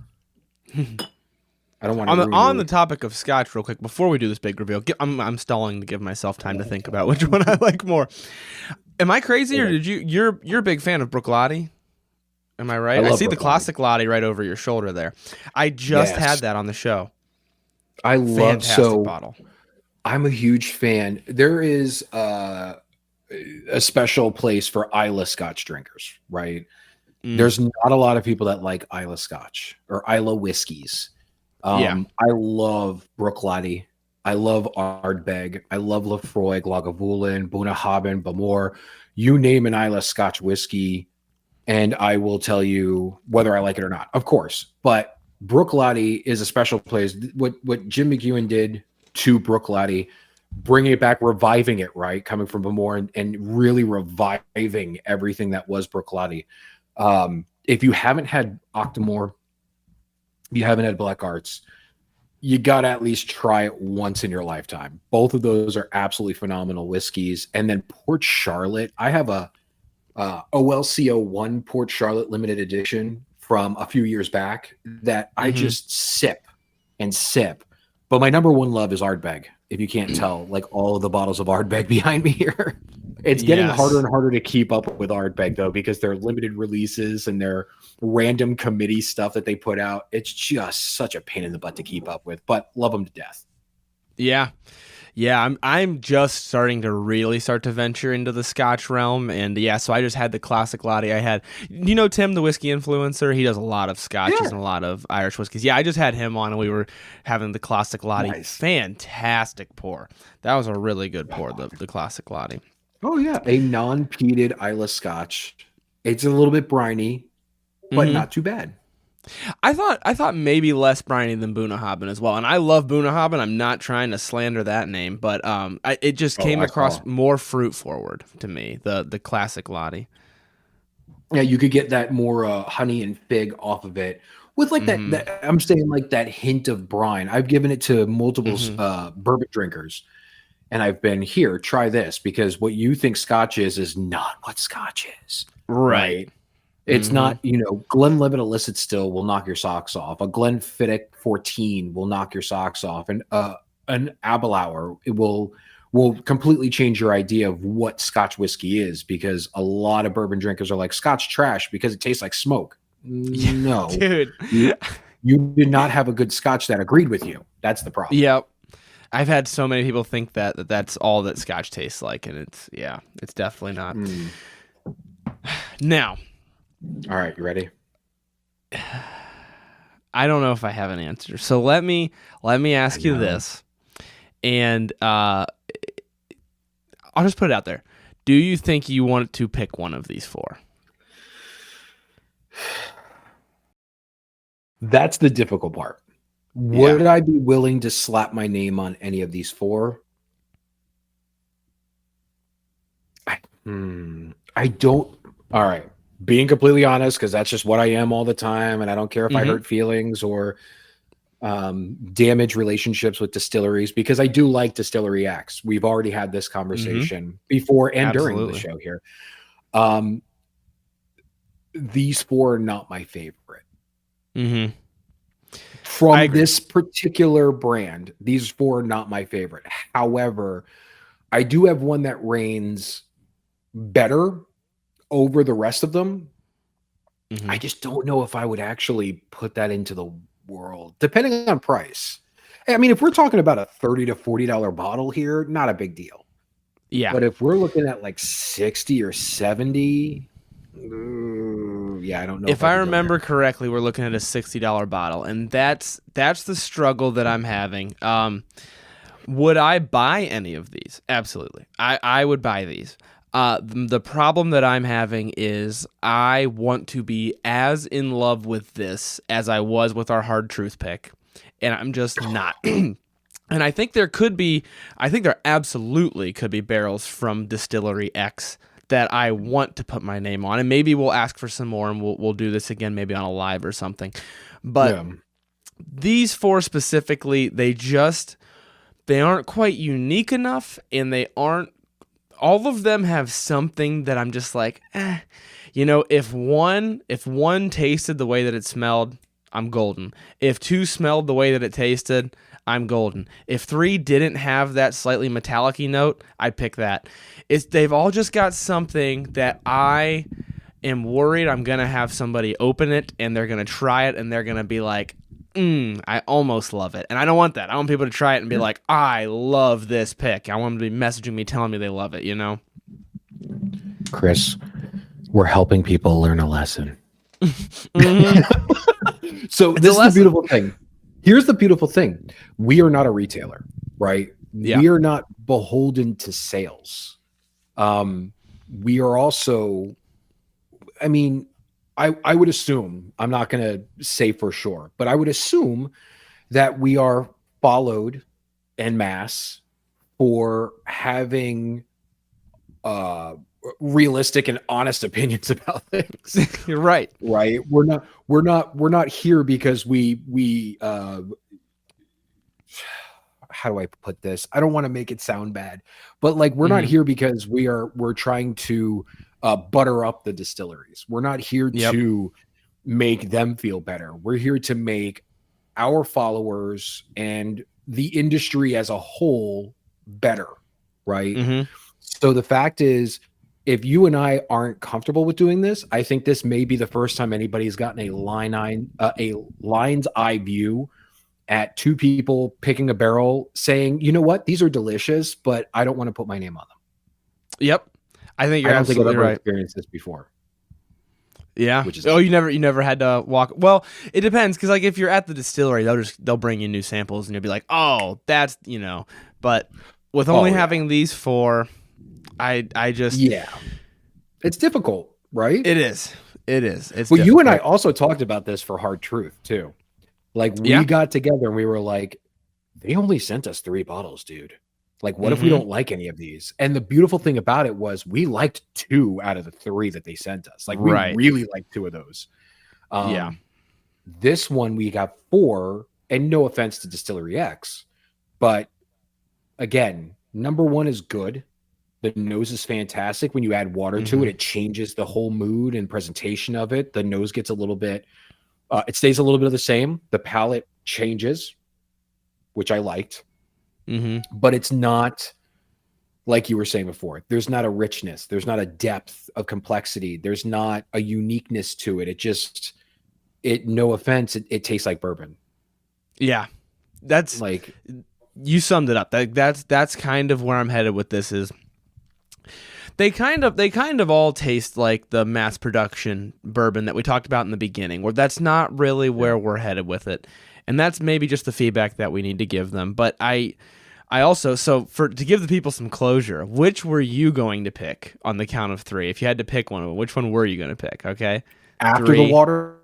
I don't want to on the topic of Scotch, real quick, before we do this big reveal, I'm stalling to give myself time to think about which one I like more. Am I crazy, or you're a big fan of Bruichladdich? Am I right? I see the classic Lottie right over your shoulder there. I just had that on the show. I love fantastic bottle. I'm a huge fan. There is a special place for Islay Scotch drinkers, right? There's not a lot of people that like Islay Scotch or Islay whiskeys. I love Bruichladdich. I love Ardbeg. I love Lefroy, Lagavulin, Bunnahabhain, Bamor. You name an Islay Scotch whiskey, and I will tell you whether I like it or not, of course. But Bruichladdich is a special place. What Jim McEwen did to Bruichladdich, bringing it back, reviving it, right, coming from Bamor and really reviving everything that was Bruichladdich. If you haven't had Octomore, you haven't had Black Arts, you got to at least try it once in your lifetime. Both of those are absolutely phenomenal whiskeys. And then Port Charlotte, I have a OLCO1 Port Charlotte limited edition from a few years back that I just sip and sip. But my number one love is Ardbeg. If you can't tell, like all of the bottles of Ardbeg behind me here. It's getting harder and harder to keep up with Ardbeg, though, because they're limited releases and they're random committee stuff that they put out. It's just such a pain in the butt to keep up with, but love them to death. Yeah. I'm just starting to really start to venture into the Scotch realm, and so I just had the classic Lottie. I had, Tim, the whiskey influencer. He does a lot of Scotches and a lot of Irish whiskeys. Yeah, I just had him on, and we were having the classic Lottie. Nice. Fantastic pour. That was a really good pour, the classic Lottie. Oh yeah, a non-peated Islay Scotch. It's a little bit briny, but not too bad. I thought maybe less briny than Bunnahabhain as well, and I love Bunnahabhain. I'm not trying to slander that name, but it just came across more fruit forward to me. The classic Lottie. Yeah, you could get that more honey and fig off of it with like that. I'm saying like that hint of brine. I've given it to multiple bourbon drinkers. And I've been here, try this, because what you think Scotch is not what Scotch is. Right. It's not, Glenlivet illicit still will knock your socks off. A Glenfiddich 14 will knock your socks off. And an Aberlour will completely change your idea of what Scotch whiskey is, because a lot of bourbon drinkers are like, Scotch trash because it tastes like smoke. No. Dude. You did not have a good Scotch that agreed with you. That's the problem. Yep. I've had so many people think that that's all that Scotch tastes like, and it's definitely not. Now, all right, you ready? I don't know if I have an answer, so let me ask you this, and I'll just put it out there. Do you think you want to pick one of these four? That's the difficult part. Would I be willing to slap my name on any of these four? I don't. All right. Being completely honest, because that's just what I am all the time. And I don't care if I hurt feelings or damage relationships with distilleries, because I do like Distillery X. We've already had this conversation before and during the show here. These four are not my favorite. From this particular brand, these four are not my favorite. However, I do have one that reigns better over the rest of them. I just don't know if I would actually put that into the world, depending on price. I mean, if we're talking about a $30 to $40 bottle here, not a big deal. Yeah. But if we're looking at like 60 or 70, I don't know. If I remember correctly, we're looking at a $60 bottle, and that's the struggle that I'm having. Would I buy any of these? Absolutely. I would buy these. The problem that I'm having is I want to be as in love with this as I was with our Hard Truth pick, and I'm just not. And I think there absolutely could be barrels from Distillery X that I want to put my name on, and maybe we'll ask for some more, and we'll do this again, maybe on a live or something. But Yeah. these four specifically, they aren't quite unique enough, and they aren't. All of them have something that I'm just like, if one tasted the way that it smelled, I'm golden. If two smelled the way that it tasted, I'm golden. If three didn't have that slightly metallic-y note, I'd pick that. They've all just got something that I am worried I'm gonna have somebody open it and they're gonna try it and they're gonna be like, I almost love it. And I don't want that. I want people to try it and be like, I love this pick. I want them to be messaging me telling me they love it, Chris, we're helping people learn a lesson. So this is the beautiful thing. Here's the beautiful thing. We are not a retailer, right? Yeah. We are not beholden to sales. We are also, I mean, I would assume, I'm not going to say for sure, but I would assume that we are followed en masse for having realistic and honest opinions about things. You're right. Right. We're not here because we how do I put this? I don't want to make it sound bad, but like we're not here because we're trying to butter up the distilleries. We're not here to make them feel better. We're here to make our followers and the industry as a whole better, right? So the fact is, if you and I aren't comfortable with doing this, I think this may be the first time anybody's gotten a lion's eye view at two people picking a barrel saying, you know what, these are delicious, but I don't want to put my name on them. Yep. I think you're absolutely I've ever right. experienced this before. Yeah. You never had to walk. Well, it depends, because like if you're at the distillery, they'll bring you new samples and you'll be like, oh, that's But with only having these four, I just it's difficult, right? It is. It's well, difficult. You and I also talked about this for Hard Truth too. Like we got together and we were like, they only sent us 3 bottles, dude. Like, what if we don't like any of these? And the beautiful thing about it was we liked 2 out of the 3 that they sent us. Like, we really liked 2 of those. This one, we got 4, and no offense to Distillery X, but again, number 1 is good. The nose is fantastic. When you add water to it, it changes the whole mood and presentation of it. The nose gets a little bit, it stays a little bit of the same. The palate changes, which I liked. But it's not like you were saying before. There's not a richness. There's not a depth of complexity. There's not a uniqueness to it. No offense, it tastes like bourbon. Yeah, that's like you summed it up. That's kind of where I'm headed with this. Is they kind of all taste like the mass production bourbon that we talked about in the beginning. Where that's not really where we're headed with it. And that's maybe just the feedback that we need to give them. But I also, to give the people some closure, which were you going to pick on the count of 3? If you had to pick one, which one were you going to pick? Okay. After 3. The water?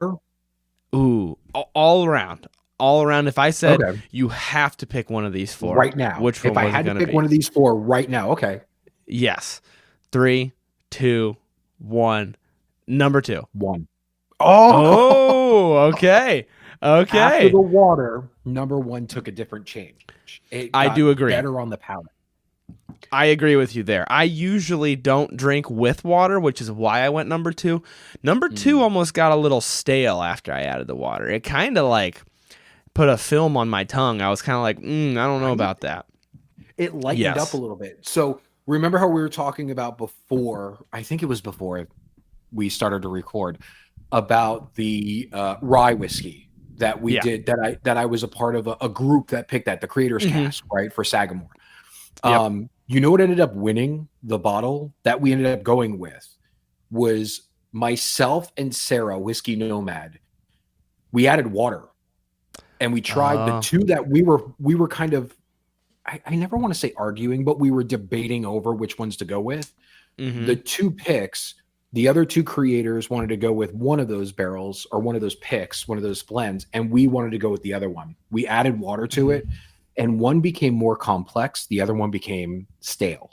Ooh, all around. If I said you have to pick one of these 4 right now, which one if I had to pick one of these 4 right now, okay. Yes. 3, 2, 1. Number 2. 1. Oh, okay. Okay. After the water, number 1 took a different change. I do agree. Better on the palate. I agree with you there. I usually don't drink with water, which is why I went number 2. Number 2 almost got a little stale after I added the water. It kind of like put a film on my tongue. I was kind of like, I don't know about that. It lightened up a little bit. So remember how we were talking about before, I think it was before we started to record, about the rye whiskey that we did, that I was a part of a group that picked that, the Creators Cast, right, for Sagamore. You know what ended up winning the bottle that we ended up going with was myself and Sarah, Whiskey Nomad. We added water, and we tried the 2 that we were kind of, I never want to say arguing, but we were debating over which ones to go with. The 2 picks. The other 2 creators wanted to go with one of those barrels or one of those picks, one of those blends, and we wanted to go with the other one. We added water to it, and one became more complex, the other one became stale.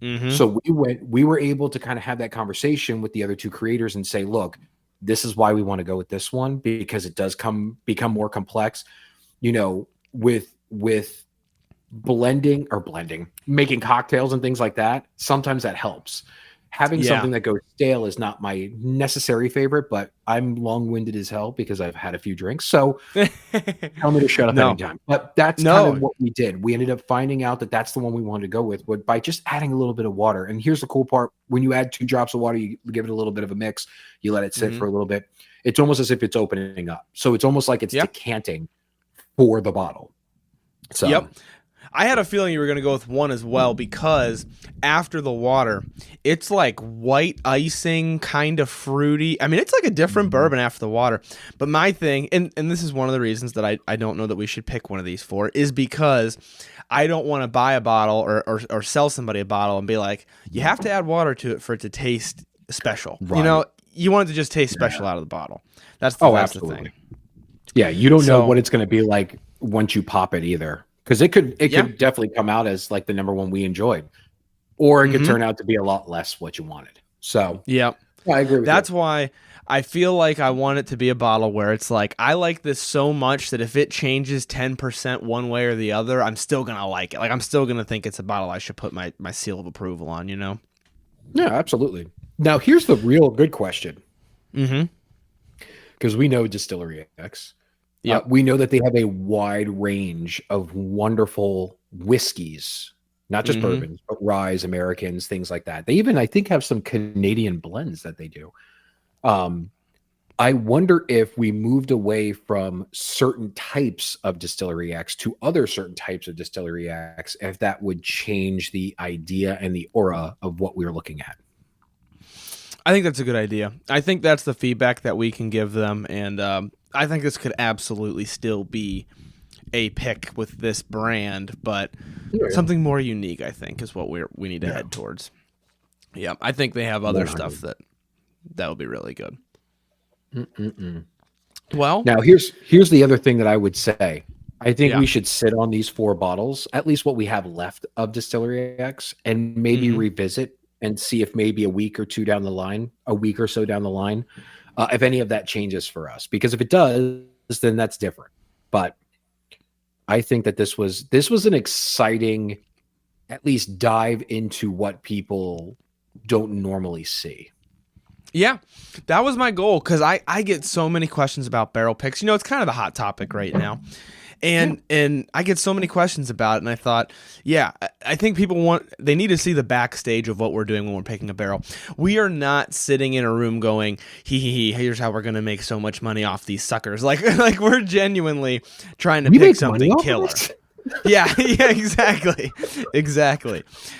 Mm-hmm. So we were able to kind of have that conversation with the other two creators and say, look, this is why we want to go with this one, because it does become more complex, with blending, making cocktails and things like that. Sometimes that helps. Having Yeah. something that goes stale is not my necessary favorite, but I'm long-winded as hell because I've had a few drinks. So tell me to shut up No. anytime. But that's kind of No. what we did. We ended up finding out that that's the one we wanted to go with, but by just adding a little bit of water. And here's the cool part: when you add 2 drops of water, you give it a little bit of a mix. You let it sit Mm-hmm. for a little bit. It's almost as if it's opening up. So it's almost like it's Yeah. decanting for the bottle. So Yep. I had a feeling you were going to go with 1 as well, because after the water, it's like white icing, kind of fruity. I mean, it's like a different bourbon after the water. But my thing, and this is one of the reasons that I don't know that we should pick one of these for, is because I don't want to buy a bottle or sell somebody a bottle and be like, you have to add water to it for it to taste special. Right. You want it to just taste special out of the bottle. That's the Absolutely. thing. Yeah, you don't know So- what it's going to be like once you pop it either, because it could Yeah. definitely come out as like the number one we enjoyed, or it could Mhm. turn out to be a lot less what you wanted. So Yeah. I agree with That's you. why I feel like I want it to be a bottle where it's like, I like this so much that if it changes 10% one way or the other, I'm still going to like it. Like, I'm still going to think it's a bottle I should put my seal of approval on, Yeah, absolutely. Now here's the real good question, Mm-hmm. because we know Distillery X. Yep. We know that they have a wide range of wonderful whiskeys, not just Mhm. bourbons, but ryes, Americans, things like that. They even, I think, have some Canadian blends that they do. I wonder if we moved away from certain types of Distillery X to other certain types of Distillery X, if that would change the idea and the aura of what we were looking at. I think that's a good idea. I think that's the feedback that we can give them, and I think this could absolutely still be a pick with this brand, but something more unique, I think, is what we need to head towards. Yeah, I think they have other 100. stuff that would be really good. Mm-mm-mm. Well, Now here's the other thing that I would say. I think Yeah. we should sit on these 4 bottles, at least what we have left of Distillery X, and maybe Mhm. revisit and see if maybe a week or so down the line, if any of that changes for us. Because if it does, then that's different. But I think that this was an exciting, at least, dive into what people don't normally see. Yeah, that was my goal, because I get so many questions about barrel picks. It's kind of a hot topic right now. And I get so many questions about it, and I thought, I think people they need to see the backstage of what we're doing when we're picking a barrel. We are not sitting in a room going, here's how we're going to make so much money off these suckers. Like we're genuinely trying to We pick make money something off of killer. this? Yeah, exactly.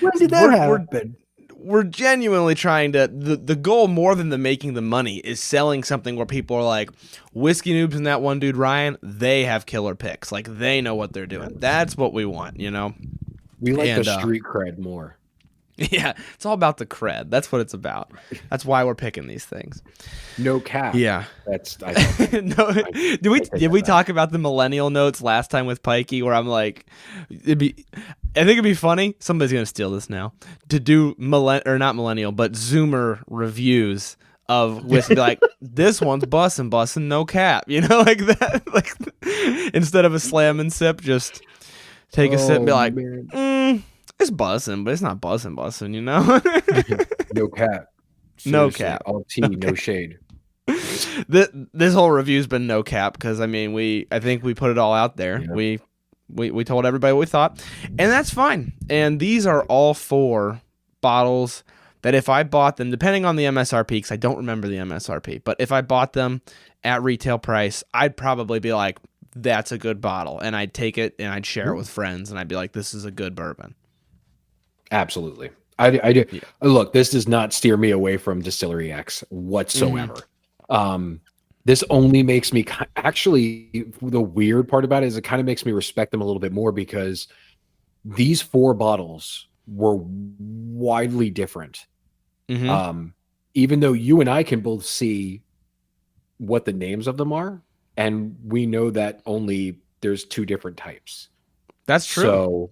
When did that happen? We're genuinely trying to, the goal more than the making the money is selling something where people are like, Whiskey Noobs and That One Dude Ryan, they have killer picks. Like, they know what they're doing. That's what we want, We like the And, street cred more. Yeah, it's all about the cred. That's what it's about. That's why we're picking these things. No cap. Yeah. That's No, did we talk about the millennial notes last time with Pikey, where I'm like, I think it'd be funny. Somebody's gonna steal this now to do not millennial, but Zoomer reviews of whiskey. Like, this one's bussin', no cap. Like that. Like, instead of a slam and sip, just take a sip and be like, it's bussin', but it's not bussin'. No cap. No Seriously, cap. all tea, no shade. This whole review's been no cap, because I think we put it all out there. Yeah. We told everybody what we thought, and that's fine. And these are all 4 bottles that if I bought them, depending on the MSRP, because I don't remember the MSRP, but if I bought them at retail price, I'd probably be like, that's a good bottle, and I'd take it and I'd share it with friends, and I'd be like, this is a good bourbon. Absolutely. I do. Yeah. Look, this does not steer me away from Distillery X whatsoever. This only makes me, actually, the weird part about it is it kind of makes me respect them a little bit more, because these 4 bottles were widely different. Even though you and I can both see what the names of them are, and we know that only there's 2 different types. That's true. So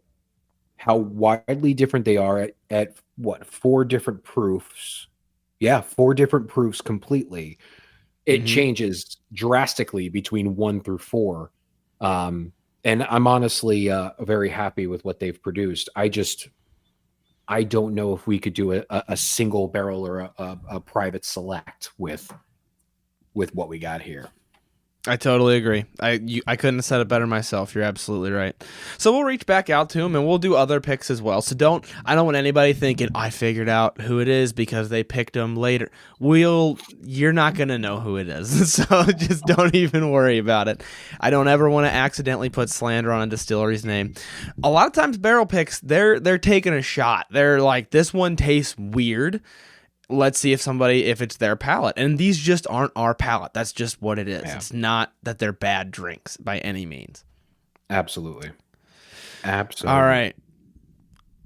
how widely different they are at what, four different proofs? Yeah, four different proofs completely. It Hmm. changes drastically between 1 through 4. Um, and I'm honestly very happy with what they've produced. I don't know if we could do a single barrel or a private select with what we got here. I totally agree. I couldn't have said it better myself. You're absolutely right. So we'll reach back out to him and we'll do other picks as well. So I don't want anybody thinking I figured out who it is because they picked him later. You're not gonna know who it is. So just don't even worry about it. I don't ever want to accidentally put slander on a distillery's name. A lot of times barrel picks, they're taking a shot. They're like, this one tastes weird. Let's see if it's their palate. And these just aren't our palate. That's just what it is. Yeah. It's not that they're bad drinks by any means. Absolutely. All right.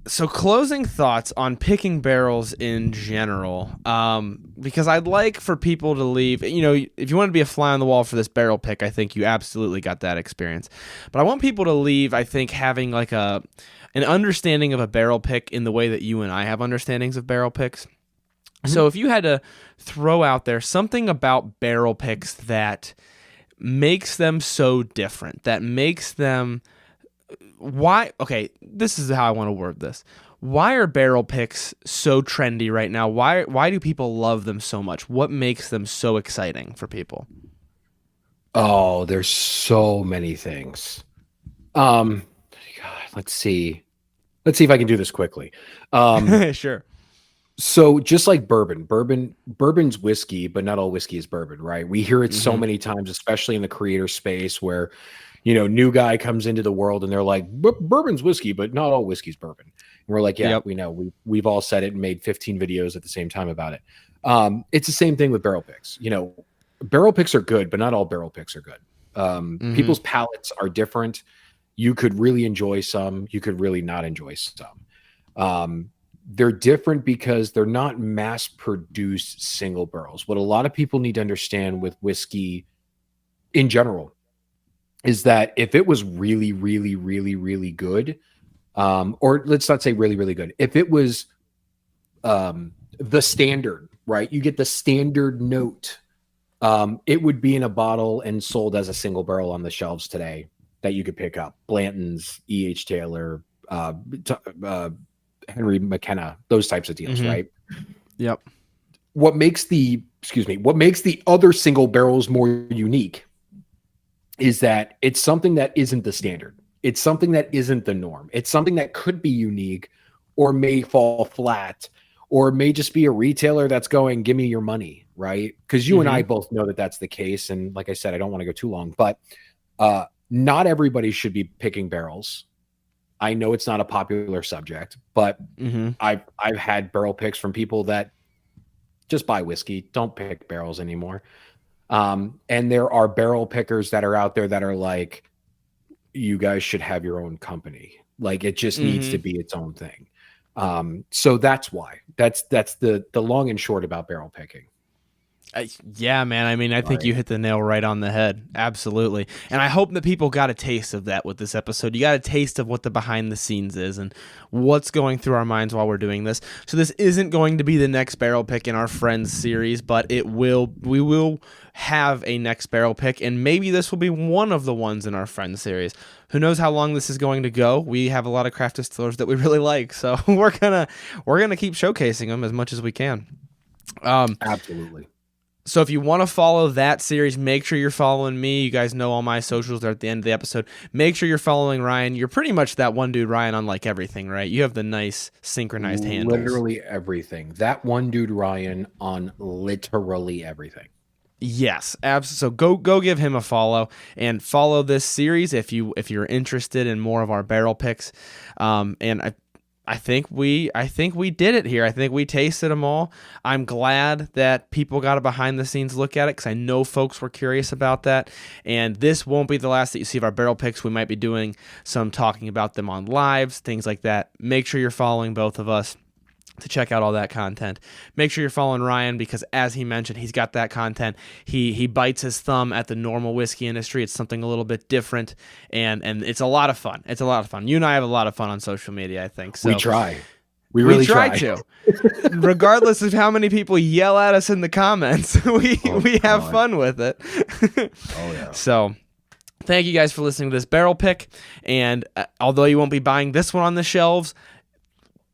So closing thoughts on picking barrels in general, because I'd like for people to leave, if you want to be a fly on the wall for this barrel pick, I think you absolutely got that experience. But I want people to leave, I think, having like an understanding of a barrel pick in the way that you and I have understandings of barrel picks. So if you had to throw out there something about barrel picks that makes them so different, that makes them okay, this is how I want to word this. Why are barrel picks so trendy right now? Why do people love them so much? What makes them so exciting for people? Oh, there's so many things. God, let's see. Let's see if I can do this quickly. Sure. So just like bourbon's whiskey, but not all whiskey is bourbon, right? We hear it so Mm-hmm. many times, especially in the creator space where, new guy comes into the world and they're like, bourbon's whiskey, but not all whiskey's bourbon. And we're like, yeah, Yep. we know. We've all said it and made 15 videos at the same time about it. It's the same thing with barrel picks. Barrel picks are good, but not all barrel picks are good. Mm-hmm. People's palates are different. You could really enjoy some, you could really not enjoy some. They're different because they're not mass produced single barrels. What a lot of people need to understand with whiskey in general is that if it was really, really, really, really good, or let's not say really, really good, if it was the standard, right? You get the standard note. It would be in a bottle and sold as a single barrel on the shelves today that you could pick up. Blanton's, E.H. Taylor, Henry McKenna, those types of deals, Mm-hmm. right? Yep. What makes the other single barrels more unique is that it's something that isn't the standard. It's something that isn't the norm. It's something that could be unique or may fall flat or may just be a retailer that's going, give me your money, right? Because you and I both know that that's the case. And like I said, I don't want to go too long, but not everybody should be picking barrels. I know it's not a popular subject, but I've had barrel picks from people that just buy whiskey, don't pick barrels anymore. And there are barrel pickers that are out there that are like, you guys should have your own company. Like it just needs to be its own thing. So that's why. That's the long and short about barrel picking. Yeah, man. I mean, I think you hit the nail right on the head. Absolutely. And I hope that people got a taste of that with this episode. You got a taste of what the behind the scenes is and what's going through our minds while we're doing this. So this isn't going to be the next barrel pick in our Friends series, but we will have a next barrel pick, and maybe this will be one of the ones in our Friends series. Who knows how long this is going to go? We have a lot of craft distillers that we really like, so we're gonna keep showcasing them as much as we can. Absolutely. So if you want to follow that series, make sure you're following me. You guys know all my socials are at the end of the episode. Make sure you're following Ryan. You're pretty much that one dude, Ryan, on like everything, right? You have the nice synchronized handles. Literally everything. That one dude, Ryan, on literally everything. Yes, absolutely. So go give him a follow and follow this series if you're interested in more of our barrel picks. And I think we did it here. I think we tasted them all. I'm glad that people got a behind the scenes look at it because I know folks were curious about that. And this won't be the last that you see of our barrel picks. We might be doing some talking about them on lives, things like that. Make sure you're following both of us. to check out all that content. Make sure you're following Ryan because, as he mentioned, he's got that content. He bites his thumb at the normal whiskey industry. It's something a little bit different, and it's a lot of fun. It's a lot of fun. You and I have a lot of fun on social media, I think. So we try. We really try to. Regardless of how many people yell at us in the comments, we have fun with it. Oh yeah. So thank you guys for listening to this barrel pick. And although you won't be buying this one on the shelves,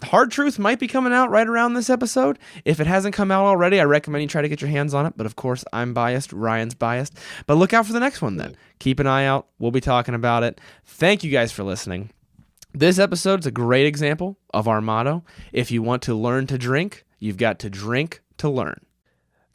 Hard Truth might be coming out right around this episode. If it hasn't come out already, I recommend you try to get your hands on it. But of course, I'm biased. Ryan's biased. But look out for the next one then. Keep an eye out. We'll be talking about it. Thank you guys for listening. This episode is a great example of our motto. If you want to learn to drink, you've got to drink to learn.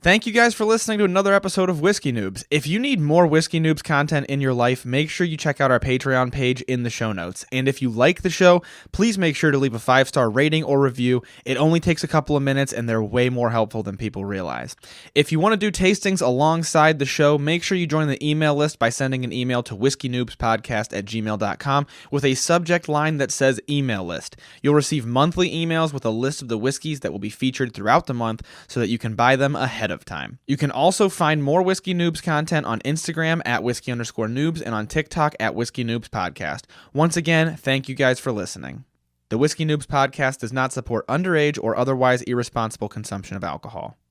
Thank you guys for listening to another episode of Whiskey Noobs. If you need more Whiskey Noobs content in your life, make sure you check out our Patreon page in the show notes. And if you like the show, please make sure to leave a 5-star rating or review. It only takes a couple of minutes, and they're way more helpful than people realize. If you want to do tastings alongside the show, make sure you join the email list by sending an email to whiskeynoobspodcast@gmail.com with a subject line that says email list. You'll receive monthly emails with a list of the whiskeys that will be featured throughout the month so that you can buy them ahead of time. You can also find more Whiskey Noobs content on Instagram at @whiskey_noobs and on TikTok at Whiskey Noobs Podcast. Once again, thank you guys for listening. The Whiskey Noobs Podcast does not support underage or otherwise irresponsible consumption of alcohol.